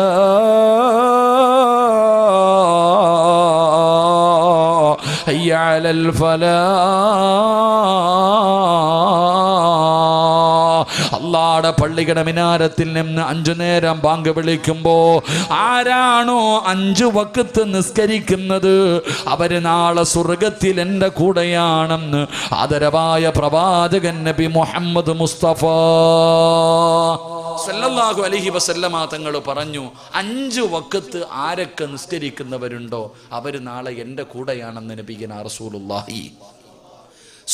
ഹയ്യ അലൽ ഫലാഹ്, അല്ലാഹുവിന്റെ പള്ളിയുടെ മിനാരത്തിൽ നിന്ന് 5 നേരം ബാങ്ക് വിളിക്കുമ്പോ ആരാണോ 5 വഖത്ത് നിസ്കരിക്കുന്നത് അവര് നാളെ സ്വർഗത്തിൽ എൻ്റെ കൂടെയാണെന്ന് ആദരവായ പ്രവാചകൻ നബി മുഹമ്മദ് മുസ്തഫ സല്ലല്ലാഹു അലൈഹി വസല്ലമ തങ്ങൾ പറഞ്ഞു, 5 വഖത്ത് ആരൊക്കെ നിസ്കരിക്കുന്നവരുണ്ടോ അവർ നാളെ എൻ്റെ കൂടെയാണെന്ന് നബിയുനാ റസൂലുള്ളാഹി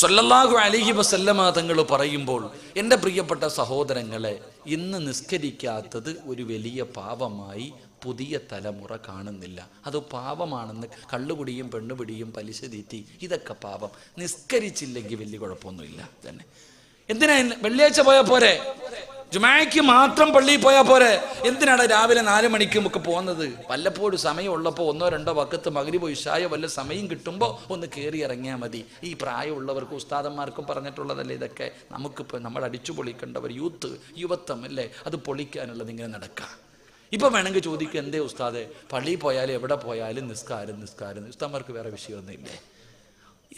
സല്ലല്ലാഹു അലൈഹി വസല്ലമ തങ്ങൾ പറയുമ്പോൾ, എൻ്റെ പ്രിയപ്പെട്ട സഹോദരങ്ങളെ, ഇന്ന് നിസ്കരിക്കാത്തത് ഒരു വലിയ പാപമായി പുതിയ തലമുറ കാണുന്നില്ല. അത് പാപമാണെന്ന്. കള്ളുകുടിയും പെണ്ണുപിടിയും പലിശ തീറ്റി ഇതൊക്കെ പാപം. നിസ്കരിച്ചില്ലെങ്കിൽ വലിയ കുഴപ്പമൊന്നുമില്ല തന്നെ. എന്തിനാ വെള്ളിയാഴ്ച പോയാൽ പോരെ? ജുമായ്ക്ക് മാത്രം പള്ളിയിൽ പോയാൽ പോരെ? എന്തിനാണ് രാവിലെ 4 മണിക്കും ഒക്കെ പോകുന്നത്? വല്ലപ്പോഴും സമയമുള്ളപ്പോൾ 1-2 വക്കത്ത് മഗ്രിബ് ഇശായോ വല്ല സമയം കിട്ടുമ്പോൾ ഒന്ന് കയറി ഇറങ്ങിയാൽ മതി. ഈ പ്രായമുള്ളവർക്കും ഉസ്താദന്മാർക്കും പറഞ്ഞിട്ടുള്ളതല്ലേ ഇതൊക്കെ. നമുക്കിപ്പോൾ നമ്മൾ അടിച്ചു പൊളിക്കേണ്ടവർ യുവത്വം അല്ലേ, അത് പൊളിക്കാനുള്ളത് ഇങ്ങനെ നടക്കുക. ഇപ്പം വേണമെങ്കിൽ ചോദിക്കുക, എന്തേ ഉസ്താദെ പള്ളിയിൽ പോയാലും എവിടെ പോയാലും നിസ്കാരം. ഉസ്താദന്മാർക്ക് വേറെ വിഷയമൊന്നുമില്ലേ?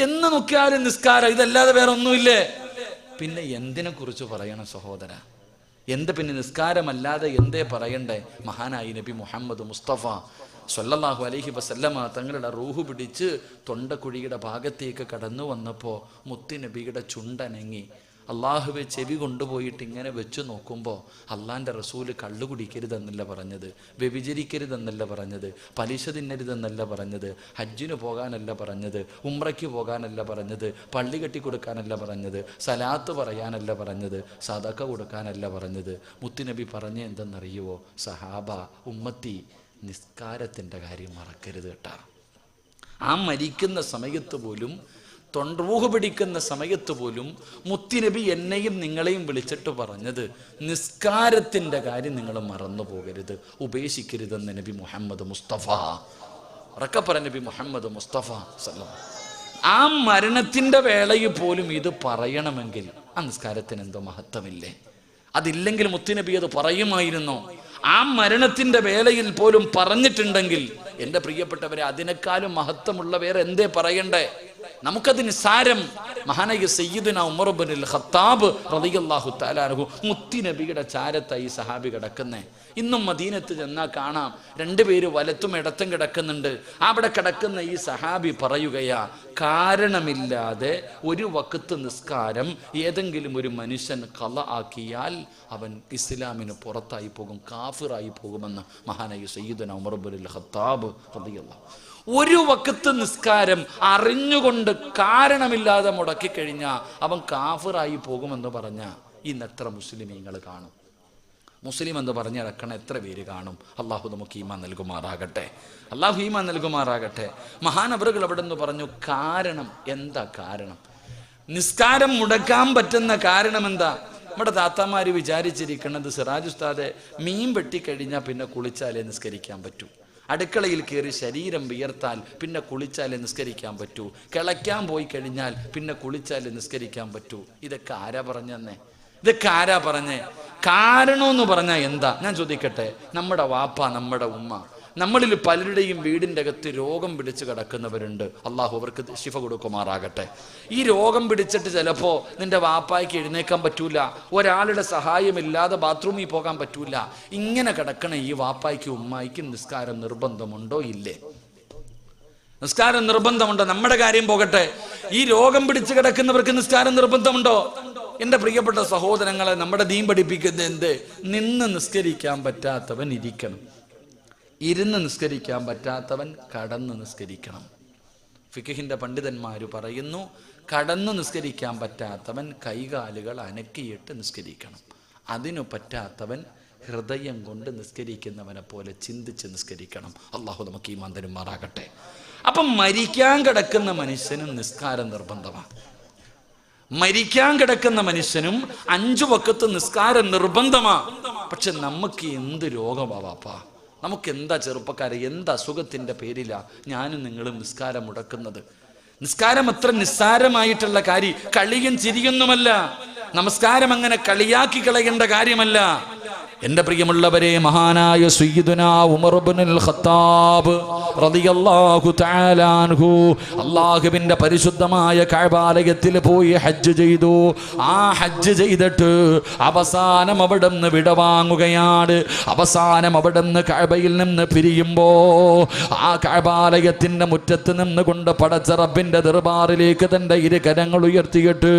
എന്ന് നോക്കിയാലും നിസ്കാരം, ഇതല്ലാതെ വേറെ ഒന്നുമില്ലേ? പിന്നെ എന്തിനെ കുറിച്ച് പറയണം സഹോദര? പിന്നെ നിസ്കാരമല്ലാതെ എന്തേ പറയണ്ടേ? മഹാനായി നബി മുഹമ്മദ് മുസ്തഫ സ്വല്ലല്ലാഹു അലൈഹി വസല്ലമ തങ്ങളുടെ റൂഹ് പിടിച്ച് തൊണ്ടക്കുഴിയുടെ ഭാഗത്തേക്ക് കടന്നു വന്നപ്പോൾ മുത്തുനബിയുടെ ചുണ്ടനങ്ങി. അള്ളാഹുവെ ചെവി കൊണ്ടുപോയിട്ട് ഇങ്ങനെ വെച്ച് നോക്കുമ്പോൾ അള്ളാൻ്റെ റസൂല് കള്ളു കുടിക്കരുതെന്നല്ല പറഞ്ഞത്, വ്യഭിചരിക്കരുതെന്നല്ല പറഞ്ഞത്, പലിശ തിന്നരുതെന്നല്ല പറഞ്ഞത്, ഹജ്ജിന് പോകാനല്ല പറഞ്ഞത്, ഉംറയ്ക്ക് പോകാനല്ല പറഞ്ഞത്, പള്ളി കെട്ടി കൊടുക്കാനല്ല പറഞ്ഞത്, സലാത്ത് പറയാനല്ല പറഞ്ഞത്, സദഖ കൊടുക്കാനല്ല പറഞ്ഞത്. മുത്തുനബി പറഞ്ഞ എന്തെന്നറിയുവോ? സഹാബ, ഉമ്മത്തി, നിസ്കാരത്തിൻ്റെ കാര്യം മറക്കരുത് കേട്ടാ. ആ മരിക്കുന്ന സമയത്ത് പോലും, റൂഹ് പിടിക്കുന്ന സമയത്ത് പോലും മുത്തുനബി എന്നെയും നിങ്ങളെയും വിളിച്ചിട്ട് പറഞ്ഞത് നിസ്കാരത്തിൻ്റെ കാര്യം നിങ്ങൾ മറന്നു പോകരുത്, ഉപേക്ഷിക്കരുതെന്ന് നബി മുഹമ്മദ് മുസ്തഫ. ഉറക്കപ്പറ നബി മുഹമ്മദ് മുസ്തഫ സല്ലല്ലാഹു. ആ മരണത്തിൻ്റെ വേളയിൽ പോലും ഇത് പറയണമെങ്കിൽ ആ നിസ്കാരത്തിന് എന്തോ മഹത്വമില്ലേ? അതില്ലെങ്കിൽ മുത്തുനബി അത് പറയുമായിരുന്നോ? ആ മരണത്തിൻ്റെ വേളയിൽ പോലും പറഞ്ഞിട്ടുണ്ടെങ്കിൽ എൻ്റെ പ്രിയപ്പെട്ടവരെ, അതിനേക്കാളും മഹത്വമുള്ള വേറെ എന്തേ പറയണ്ടേ? നമുക്കത് നിസ്സാരം. മഹാനായ സയ്യിദുനാ ഉമർ ഇബ്നുൽ ഖത്താബ് റളിയല്ലാഹു തആല അൻഹു മുത്തുനബിയുടെ ചാരത്തായി സഹാബി കിടക്കുന്നേ. ഇന്നും മദീനത്ത് ചെന്നാൽ കാണാം 2 പേര് വലത്തും ഇടത്തും കിടക്കുന്നുണ്ട്. അവിടെ കിടക്കുന്ന ഈ സഹാബി പറയുകയാ, കാരണമില്ലാതെ ഒരു വഖത്ത് നിസ്കാരം ഏതെങ്കിലും ഒരു മനുഷ്യൻ ഖള ആക്കിയാൽ അവൻ ഇസ്ലാമിന് പുറത്തായി പോകും, കാഫിറായി പോകുമെന്ന് മഹാനായ സയ്യിദുനാ ഉമർ ഇബ്നുൽ ഖത്താബ് റളിയല്ലാഹു. ഒരു വഖത്ത് നിസ്കാരം അറിഞ്ഞുകൊണ്ട് കാരണമില്ലാതെ മുടക്കിക്കഴിഞ്ഞാൽ അവൻ കാഫിറായി പോകുമെന്ന് പറഞ്ഞാൽ ഇന്ന് എത്ര മുസ്ലിമീങ്ങൾ കാണും? മുസ്ലിം എന്ന് പറഞ്ഞ് നടക്കണ എത്ര പേര് കാണും? അള്ളാഹു നമുക്ക് ഈമാൻ നൽകുമാറാകട്ടെ. അള്ളാഹു ഈമാൻ നൽകുമാറാകട്ടെ. മഹാനവറുകൾ അവിടെ നിന്ന് പറഞ്ഞു, കാരണം എന്താ? കാരണം നിസ്കാരം മുടക്കാൻ പറ്റുന്ന കാരണം എന്താ? നമ്മുടെ താത്താമാര് വിചാരിച്ചിരിക്കുന്നത്, സിറാജ് ഉസ്താദെ മീൻ വെട്ടിക്കഴിഞ്ഞാൽ പിന്നെ കുളിച്ചാലേ നിസ്കരിക്കാൻ പറ്റൂ, അടുക്കളയിൽ കയറി ശരീരം വിയർത്താൽ പിന്നെ കുളിച്ചാലേ നിസ്കരിക്കാൻ പറ്റൂ, കിളയ്ക്കാൻ പോയി കഴിഞ്ഞാൽ പിന്നെ കുളിച്ചാലേ നിസ്കരിക്കാൻ പറ്റൂ. ഇതൊക്കെ ആരാ പറഞ്ഞെന്നേ? ഇതൊക്കെ ആരാ പറഞ്ഞേ? കാരണമെന്ന് പറഞ്ഞാൽ എന്താ? ഞാൻ ചോദിക്കട്ടെ, നമ്മുടെ വാപ്പ, നമ്മുടെ ഉമ്മ, നമ്മളിൽ പലരുടെയും വീടിൻ്റെ അകത്ത് രോഗം പിടിച്ച് കിടക്കുന്നവരുണ്ട്. അള്ളാഹു അവർക്ക് ശിഫ കൊടുക്കുമാറാകട്ടെ. ഈ രോഗം പിടിച്ചിട്ട് ചിലപ്പോൾ നിന്റെ വാപ്പായ്ക്ക് എഴുന്നേക്കാൻ പറ്റൂല, ഒരാളുടെ സഹായമില്ലാതെ ബാത്റൂമിൽ പോകാൻ പറ്റൂല. ഇങ്ങനെ കിടക്കണ ഈ വാപ്പായ്ക്കും ഉമ്മായിക്കും നിസ്കാരം നിർബന്ധമുണ്ടോ? ഇല്ലേ? നിസ്കാരം നിർബന്ധമുണ്ടോ? നമ്മുടെ കാര്യം പോകട്ടെ, ഈ രോഗം പിടിച്ച് കിടക്കുന്നവർക്ക് നിസ്കാരം നിർബന്ധമുണ്ടോ? എൻ്റെ പ്രിയപ്പെട്ട സഹോദരങ്ങളെ, നമ്മുടെ ദീൻ പഠിപ്പിക്കുന്നത് എന്ത്? നിന്ന് നിസ്കരിക്കാൻ പറ്റാത്തവൻ ഇരിക്കണം, ഇരുന്ന് നിസ്കരിക്കാൻ പറ്റാത്തവൻ കടന്ന് നിസ്കരിക്കണം. ഫിഖഹിൻ്റെ പണ്ഡിതന്മാർ പറയുന്നു, കടന്നു നിസ്കരിക്കാൻ പറ്റാത്തവൻ കൈകാലുകൾ അനക്കിയിട്ട് നിസ്കരിക്കണം, അതിനു പറ്റാത്തവൻ ഹൃദയം കൊണ്ട് നിസ്കരിക്കുന്നവനെ പോലെ ചിന്തിച്ച് നിസ്കരിക്കണം. അള്ളാഹു നമുക്ക് ഈമാൻ തരുമാറാകട്ടെ. അപ്പം മരിക്കാൻ കിടക്കുന്ന മനുഷ്യനും നിസ്കാരം നിർബന്ധമാണ്. മരിക്കാൻ കിടക്കുന്ന മനുഷ്യനും 5 വഖത്ത് നിസ്കാരം നിർബന്ധമാണ്. പക്ഷെ നമുക്ക് എന്ത് രോഗമാവാപ്പാ? നമുക്ക് എന്താ ചെറുപ്പക്കാരെ, എന്ത് അസുഖത്തിൻ്റെ പേരിലാ ഞാനും നിങ്ങളും നിസ്കാരം മുടക്കുന്നത്? നിസ്കാരം അത്ര നിസ്സാരമായിട്ടുള്ള കാര്യം, കളിയും ചിരിയൊന്നുമല്ല. നമസ്കാരം അങ്ങനെ കളിയാക്കി കളയേണ്ട കാര്യമല്ല. എൻ്റെ പ്രിയമുള്ളവരെ, മഹാനായ സയ്യിദുനാ ഉമർ ഇബ്നുൽ ഖത്താബ് റളിയല്ലാഹു തആല അൻഹു അല്ലാഹുവിൻ്റെ പരിശുദ്ധമായ കഅബാലയത്തിൽ പോയി ഹജ്ജ് ചെയ്തു. ആ ഹജ്ജ് ചെയ്തിട്ട് അവസാനം അവിടെ നിന്ന് വിടവാങ്ങുകയാണ്. അവസാനം അവിടെ നിന്ന് കഅബയിൽ നിന്ന് പിരിയുമ്പോൾ ആ കഅബാലയത്തിൻ്റെ മുറ്റത്ത് നിന്നുകൊണ്ട് പടച്ച റബ്ബിൻ്റെ ദർബാറിലേക്ക് തൻ്റെ 2 കരങ്ങൾ ഉയർത്തിയിട്ട്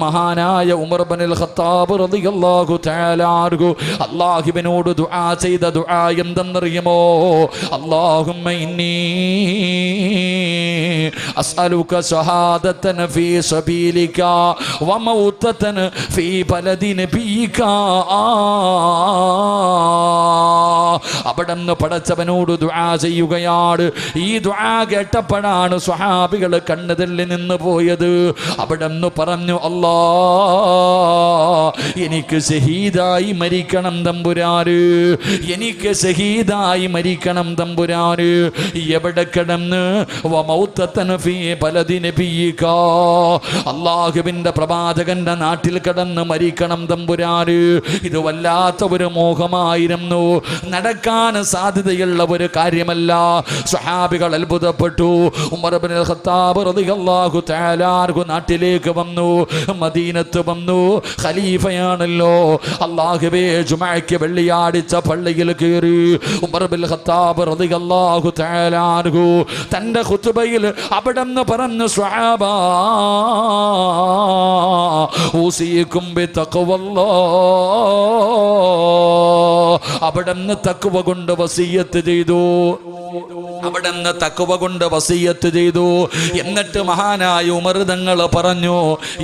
മഹാനായ ഉമർ ഇബ്നുൽ ഖത്താബ് റളിയല്ലാഹു അല്ലാഹുവിനോട് ദുആ ചെയ്ത ദുആ എന്തെന്നറിയുമോ? അല്ലാഹുമ്മ ഇന്നി അസ്അലുക ശഹാദതൻ ഫീ സബീലിക വ മൗതതൻ ഫീ ബലദി നബിയിക. അവിടുന്ന് പടച്ചവനോട് ദുആ ചെയ്യുകയാണ്. ഈ ദുആ കേട്ടപ്പോഴാണ് സ്വഹാബികൾ കണ്ണുതള്ളി നിന്ന് പോയത്. അവിടുന്ന് പറഞ്ഞു, അല്ലാ, എനിക്ക് ഷഹീദായി മരിക്കണം തമ്പുരാന്, എനിക്ക് ഷഹീദായി മരിക്കണം തമ്പുരാന്. എവിടെ കിടന്ന്? വമൗതതൻ ഫീ ബലദി നബിയിക, അല്ലാഹുവിന്റെ പ്രവാചകന്റെ നാട്ടിൽ കിടന്ന് മരിക്കണം തമ്പുരാന്. ഇത് വല്ലാത്ത ഒരു മോഹമായിരുന്നു, നടക്കാൻ സാധ്യതയുള്ള ഒരു കാര്യമല്ല. സ്വഹാബികൾ അത്ഭുതപ്പെട്ടു. ഉമർ ഇബ്നുൽ ഖത്താബ് റളിയല്ലാഹു തആല അൻഹു നാട്ടിലേക്ക് വന്നു, മദീനത്ത് വന്നു. ഖലീഫയാണല്ലോ. അല്ലാഹുവേ, ജുമഅയ്ക്ക് വെള്ളിയാഴ്ച പള്ളിയിൽ കയറി ഉമർ ഇബ്നുൽ ഖത്താബ് റളിയല്ലാഹു തആല അൻഹു തന്റെ ഖുതുബയിൽ അവിടെന്ന് പറഞ്ഞു, സ്വഹാബാ, ഊസിയക്കും ബിത്തഖ്വല്ലാഹ്. അവിടെന്ന് തഖ്വ കൊണ്ട് വസിയത്ത് ചെയ്തു. അവിടെന്ന് തഖ്വ കൊണ്ട് വസിയത്ത് ചെയ്തു. എന്നിട്ട് മഹാനായ ഉമർ തങ്ങൾ പറഞ്ഞു,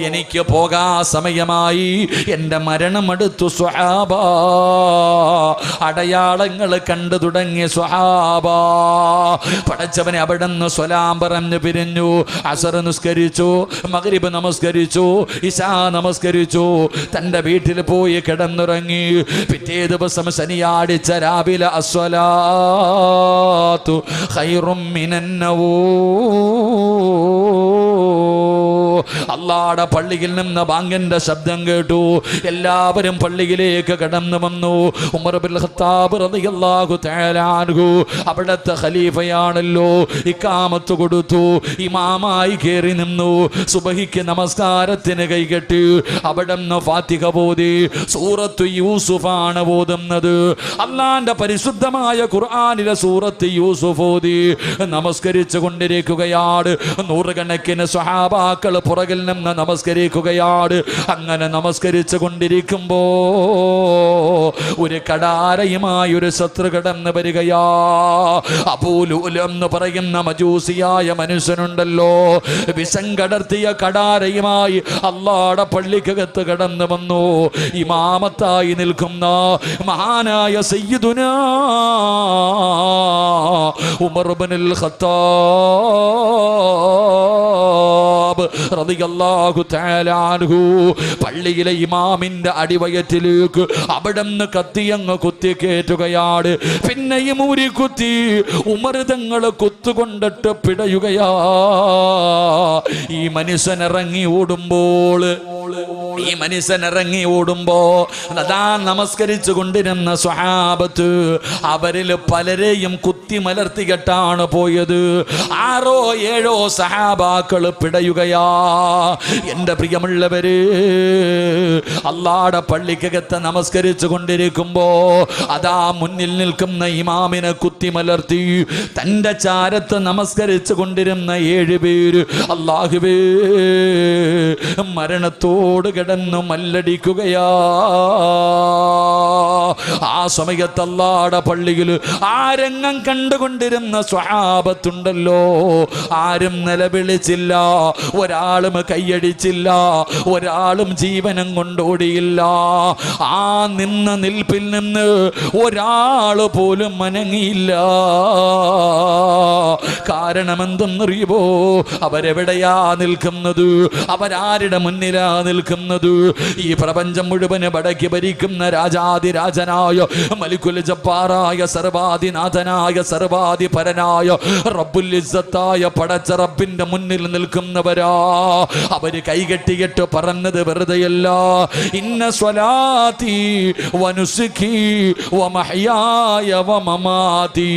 എനിക്ക് പോകാ സമയമായി, എൻ്റെ മരണമെടുത്തു സ്വഹാബ. അടയാളങ്ങൾ കണ്ടു തുടങ്ങി സ്വഹാബ. പടച്ചവനെ അവിടെന്ന് സ്വലാം പറഞ്ഞു പിരിഞ്ഞു. അസർ നിസ്കരിച്ചു, മഗ്രിബ് നമസ്കരിച്ചു, ഇശാ നമസ്കരിച്ചു, തൻ്റെ വീട്ടിൽ പോയി കിടന്നുറങ്ങി. പിറ്റേ ദിവസം ശനിയാഴ്ച രാവിലെ അസ്വലാത്തു ഖൈറും മിനന്നവൂം. അല്ലാഹുവിന്റെ പള്ളിയിൽ നിന്ന് ബാങ്കിന്റെ ശബ്ദം കേട്ടു. എല്ലാവരും പള്ളിയിലേക്ക് കടന്നു വന്നു. ഉമർ ഇബ്നുൽ ഖത്താബ് റളിയല്ലാഹു തആല അൻഹു അവിടുത്തെ ഖലീഫയാണല്ലോ. ഇഖാമത്ത് കൊടുത്തു, ഇമാമായി കയറി നിന്നു. സുബഹിക്ക് നമസ്കാരത്തിന് കൈകെട്ടി അവിടുന്ന് ഫാത്തിഹ ഓതി. സൂറത്ത് യൂസുഫാണ് ഓതുന്നത്. അല്ലാഹുവിന്റെ പരിശുദ്ധമായ ഖുർആനിലെ സൂറത്ത് യൂസുഫ് ഓതി നമസ്കരിച്ചു കൊണ്ടിരിക്കുകയാണ്. നൂറുകണക്കിന് സ്വഹാബാക്കൾ പുറകിൽ നിന്ന് നമസ്കരിക്കുകയാണ്. അങ്ങനെ നമസ്കരിച്ചു കൊണ്ടിരിക്കുമ്പോ ഒരു കടാരയുമായി ഒരു ശത്രു കടന്നു വരികയാ. അബൂലുൽ എന്ന് പറയുന്ന മജൂസിയായ മനുഷ്യനുണ്ടല്ലോ, വിഷം കടർത്തിയ കടാരയുമായി അല്ലാഹുവിന്റെ പള്ളിക്കകത്ത് കടന്നു വന്നു. ഇമാമത്തായി നിൽക്കുന്ന മഹാനായ സയ്യിദുനാ ഉമർ ഇബ്നുൽ ഖത്താബ് റളിയല്ലാഹു തആല അൻഹു പള്ളിയിലെ ഇമാമിന്റെ അടിവയറ്റിലേക്ക് അവിടുന്ന് കത്തിയങ്ങ് കുത്തിക്കേറ്റുകയാണ്. പിന്നെയും ഊരി കുത്തി ഉമർ തങ്ങൾ കുത്തുകൊണ്ടിട്ട് പിടയുകയാ. ഈ മനുഷ്യൻ ഇറങ്ങി ഓടുമ്പോ അതാ നമസ്കരിച്ചു കൊണ്ടിരുന്ന സ്വഹാബത്ത് അവരിൽ പലരെയും കുത്തി മലർത്തികെട്ടാണ് പോയത്. 6 or 7 സഹാബാക്കൾ പിടയുകയാ. എൻ്റെ പ്രിയമുള്ളവര്, അല്ലാഹുവിന്റെ പള്ളിക്കകത്ത് നമസ്കരിച്ചു കൊണ്ടിരിക്കുമ്പോ അതാ മുന്നിൽ നിൽക്കുന്ന ഇമാമിനെ കുത്തി മലർത്തി. തൻ്റെ ചാരത്ത് നമസ്കരിച്ചു കൊണ്ടിരുന്ന 7 പേര് അല്ലാഹുവേ മരണത്തോട് കിടന്നു മല്ലടിക്കുകയാ. ആ സമയത്ത് അല്ലാഹുവിന്റെ പള്ളിയിൽ ആരംഗം കണ്ടുകൊണ്ടിരുന്ന സ്വഹാബത്തുണ്ടല്ലോ, ആരും നിലവിളിച്ചില്ല, ഒരാളും കൈയടിച്ചില്ല, ഒരാളും ജീവനം കൊണ്ടോടിയില്ല. ആ നിന്ന നിൽപ്പിൽ നിന്ന് ഒരാൾ പോലും അനങ്ങിയില്ല. കാരണം എന്തെന്നറിയുമോ? അവരെവിടെയാ നിൽക്കുന്നത്? അവരാരുടെ മുന്നിലാ നിൽക്കുന്നത്? ഈ പ്രപഞ്ചം മുഴുവന് വടക്കി ഭരിക്കുന്ന രാജാതിരാജനായ മലിക്കുൽ ജബ്ബാറായ സർവാധിനാഥനായ സർവാധിപരനായ റബ്ബുൽ ഇസ്സത്തായ പടച്ച റബ്ബിന്റെ മുന്നിൽ നിൽക്കുന്നവരാ. അവര് കൈകെട്ടിയിട്ട് പറഞ്ഞത് വെറുതെയല്ല. ഇന്ന സ്വലാത്തി വനുസുഖി വമഹ്യായ വമമാതി.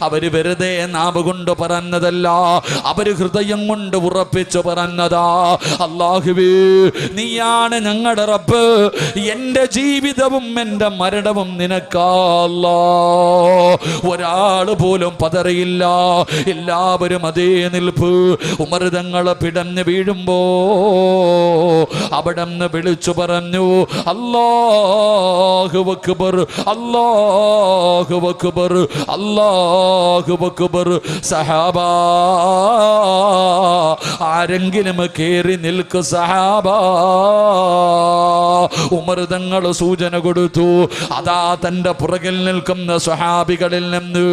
അവര് വെറുതെ നാവ് കൊണ്ട് പറഞ്ഞതല്ല, അവര് ഹൃദയം കൊണ്ട് ഉറപ്പിച്ചു പറഞ്ഞതാ. അല്ലാഹുവേ, നീയാണ് ഞങ്ങളുടെ റബ്ബ്, എൻ്റെ ജീവിതവും എൻ്റെ മരണവും നിനക്കാ അല്ലാഹ്. ഒരാൾ പോലും പതറിയില്ല, എല്ലാവരും അതേ നിൽപ്പ്. ഉമർ തങ്ങൾ പിടഞ്ഞ് വീഴുമ്പോ അവിടെന്ന് വിളിച്ചു പറഞ്ഞു, അല്ലാഹു അക്ബർ, അല്ലാഹു അക്ബർ, അല്ലാഹു അക്ബർ. സഹാബാ, ആരെങ്കിലും കേറി നിൽക്ക് സഹാബാ. ഉമർ തങ്ങൾ സൂചന കൊടുത്തു. അതാ തന്റെ പുറകിൽ നിൽക്കുന്ന സ്വഹാബികളിൽ നിന്ന്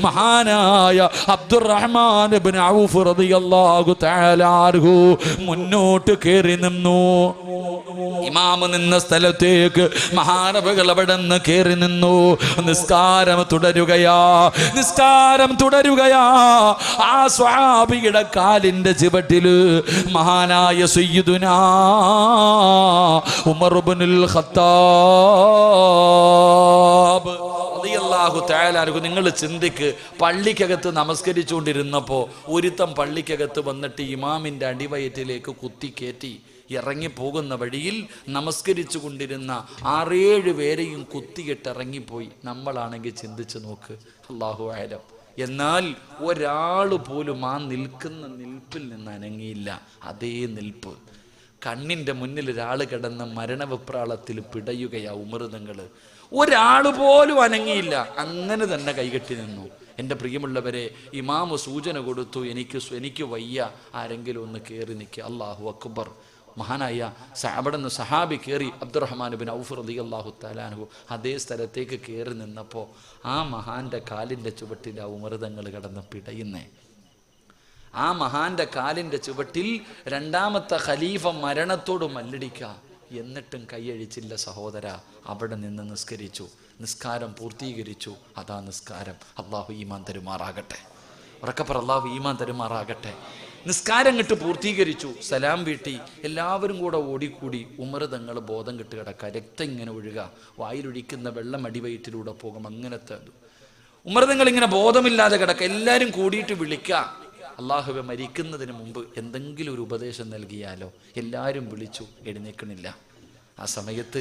മഹാനായ അബ്ദുറഹ്മാൻ ഇബ്നു ഔഫ് റളിയല്ലാഹു തആല അൻഹു മുന്നോട്ട് കയറി നിന്നു. ഇമാമ് നിന്ന സ്ഥലത്തേക്ക് മഹാനബികൾ അവിടെ നിന്ന് കയറി നിന്നു. നിസ്കാരം തുടരുകയാ. ആ സ്വഹാബിയുടെ കാലിന്റെ ചുവട്ടില് മഹാനായ സയ്യിദുനാ ഉമർ ഇബ്നുൽ ഖത്താബ് റളിയല്ലാഹു തആല അൻഹു. നിങ്ങൾ ചിന്തിക്ക്, പള്ളിക്കകത്ത് നമസ്കരിച്ചുകൊണ്ടിരുന്നപ്പോ ഒരുത്തം പള്ളിക്കകത്ത് വന്നിട്ട് ഇമാമിന്റെ അടിവയറ്റിലേക്ക് കുത്തിക്കേറ്റി ഇറങ്ങിപ്പോകുന്ന വഴിയിൽ നമസ്കരിച്ചു കൊണ്ടിരുന്ന 6-7 പേരെയും കുത്തിയിട്ട് ഇറങ്ങിപ്പോയി. നമ്മളാണെങ്കിൽ ചിന്തിച്ചു നോക്ക്. അല്ലാഹു അഅലം. എന്നാൽ ഒരാൾ പോലും ആ നിൽക്കുന്ന നിൽപ്പിൽ നിന്ന് അനങ്ങിയില്ല. അതേ നിൽപ്പ്. കണ്ണിൻ്റെ മുന്നിൽ ഒരാൾ കിടന്ന് മരണവിപ്രാളത്തിൽ പിടയുകയാ ഉമർ തങ്ങൾ. ഒരാൾ പോലും അനങ്ങിയില്ല. അങ്ങനെ തന്നെ കൈകെട്ടി നിന്നു. എൻ്റെ പ്രിയമുള്ളവരെ, ഇമാമ് സൂചന കൊടുത്തു, എനിക്ക് വയ്യ, ആരെങ്കിലും ഒന്ന് കയറി നിൽക്കുക. അല്ലാഹു അക്ബർ. മഹാനായ അവിടുന്ന് സഹാബി കയറി. അബ്ദുറഹ്മാൻ ഇബ്നു ഔഫ് റളിയല്ലാഹു തആല അൻഹു അതേ സ്ഥലത്തേക്ക് കയറി നിന്നപ്പോൾ ആ മഹാന്റെ കാലിൻ്റെ ചുവട്ടിൽ ആ ഉമർ തങ്ങൾ കിടന്ന് പിടയുന്നേ. ആ മഹാന്റെ കാലിൻ്റെ ചുവട്ടിൽ രണ്ടാമത്തെ ഖലീഫ മരണത്തോട് മല്ലടിക്കുക. എന്നിട്ടും കൈയഴിച്ചില്ല സഹോദര. അവിടെ നിന്ന് നിസ്കരിച്ചു. നിസ്കാരം പൂർത്തീകരിച്ചു. അതാ നിസ്കാരം. അള്ളാഹു ഈമാൻ തരുമാറാകട്ടെ. ഉറക്കപ്പറ, അള്ളാഹു ഈമാൻ തരുമാറാകട്ടെ. നിസ്കാരം കിട്ട് പൂർത്തീകരിച്ചു. സലാം വീട്ടി. എല്ലാവരും കൂടെ ഓടിക്കൂടി. ഉമർ തങ്ങൾ ബോധം കിട്ട് കിടക്കുക. രക്തം ഇങ്ങനെ ഒഴുക. വായിലൊഴിക്കുന്ന വെള്ളം അടിവയറ്റിലൂടെ പോകും. അങ്ങനത്തെ ഉമർ തങ്ങൾ ഇങ്ങനെ ബോധമില്ലാതെ കിടക്കുക. എല്ലാവരും കൂടിയിട്ട് വിളിക്കുക. അള്ളാഹുവെ, മരിക്കുന്നതിന് മുമ്പ് എന്തെങ്കിലും ഒരു ഉപദേശം നൽകിയാലോ. എല്ലാവരും വിളിച്ചു. എഴുന്നേക്കണില്ല. ആ സമയത്ത്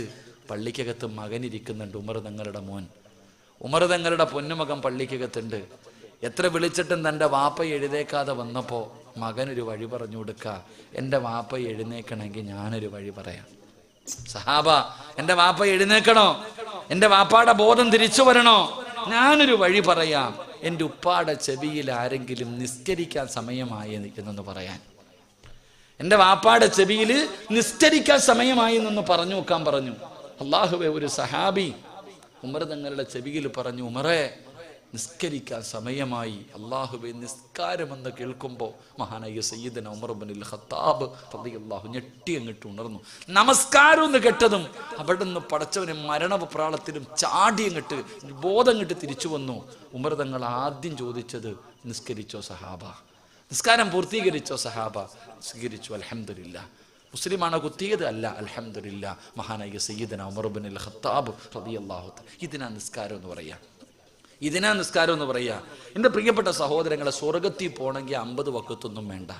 പള്ളിക്കകത്ത് മകനിരിക്കുന്നുണ്ട്. ഉമർ തങ്ങളുടെ മോൻ. ഉമർ തങ്ങളുടെ പൊന്നുമകൻ പള്ളിക്കകത്തുണ്ട്. എത്ര വിളിച്ചിട്ടും തൻ്റെ വാപ്പ എഴുന്നേക്കാതെ വന്നപ്പോൾ മകനൊരു വഴി പറഞ്ഞു കൊടുക്കുക. എൻ്റെ വാപ്പ എഴുന്നേക്കണമെങ്കിൽ ഞാനൊരു വഴി പറയാം. സഹാബ, എൻ്റെ വാപ്പ എഴുന്നേക്കണോ? എൻ്റെ വാപ്പാടെ ബോധം തിരിച്ചു വരണോ? ഞാനൊരു വഴി പറയാം. എൻ്റെ ഉപ്പാടെ ചെവിയിൽ ആരെങ്കിലും നിസ്കരിക്കാൻ സമയമായി എന്നൊന്ന് പറയാൻ. എൻ്റെ വാപ്പാടെ ചെവിയിൽ നിസ്കരിക്കാൻ സമയമായി എന്നൊന്ന് പറഞ്ഞു നോക്കാൻ പറഞ്ഞു. അള്ളാഹുവേ, ഒരു സഹാബി ഉമർ തങ്ങളുടെ ചെവിയിൽ പറഞ്ഞു, ഉമറേ, നിസ്കരിക്കാൻ സമയമായി. അള്ളാഹുവേ, നിസ്കാരമെന്ന് കേൾക്കുമ്പോൾ മഹാനായ സയ്യിദന ഉമർ ഇബ്നുൽ ഖത്താബ് റളിയല്ലാഹു ഞെട്ടി അങ്ങോട്ട് ഉണർന്നു. നമസ്കാരം എന്ന് കേട്ടതും അവിടെ നിന്ന് പടച്ചവനെ മരണപ്രാളത്തിലും ചാടി അങ്ങോട്ട് ബോധം അങ്ങോട്ട് തിരിച്ചു വന്നു. ഉമർ തങ്ങൾ ആദ്യം ചോദിച്ചത്, നിസ്കരിച്ചോ സഹാബ? നിസ്കാരം പൂർത്തീകരിച്ചോ സഹാബ? സ്വീകരിച്ചു. അൽഹംദുലില്ലാ. മുസ്ലിമാണോ കുത്തിയത്? അല്ല, അൽഹംദുലില്ലാ. മഹാനായ സയ്യിദന ഉമർ ഇബ്നുൽ ഖത്താബ് റളിയല്ലാഹു. ഇതിനാ നിസ്കാരം എന്ന് പറയാ. ഇതിനാ നിസ്കാരം എന്ന് പറയുക. എൻ്റെ പ്രിയപ്പെട്ട സഹോദരങ്ങളെ, സ്വർഗത്തിൽ പോകണമെങ്കിൽ 50 വക്കത്തൊന്നും വേണ്ട.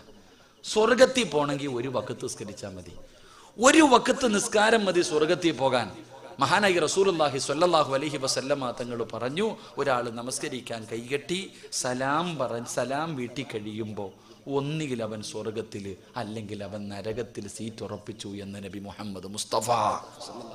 സ്വർഗത്തിൽ പോകണമെങ്കിൽ 1 വക്കത്ത് നിസ്കരിച്ചാൽ മതി. 1 വക്കത്ത് നിസ്കാരം മതി സ്വർഗത്തിൽ പോകാൻ. മഹാനായി റസൂലുള്ളാഹി സ്വല്ലല്ലാഹു അലൈഹി വസല്ലമ തങ്ങൾ പറഞ്ഞു, ഒരാൾ നമസ്കരിക്കാൻ കൈകെട്ടി സലാം വീട്ടി കഴിയുമ്പോൾ ഒന്നുകിൽ അവൻ സ്വർഗത്തിൽ അല്ലെങ്കിൽ അവൻ നരകത്തിൽ സീറ്റ് ഉറപ്പിച്ചു എന്ന് നബി മുഹമ്മദ് മുസ്തഫ.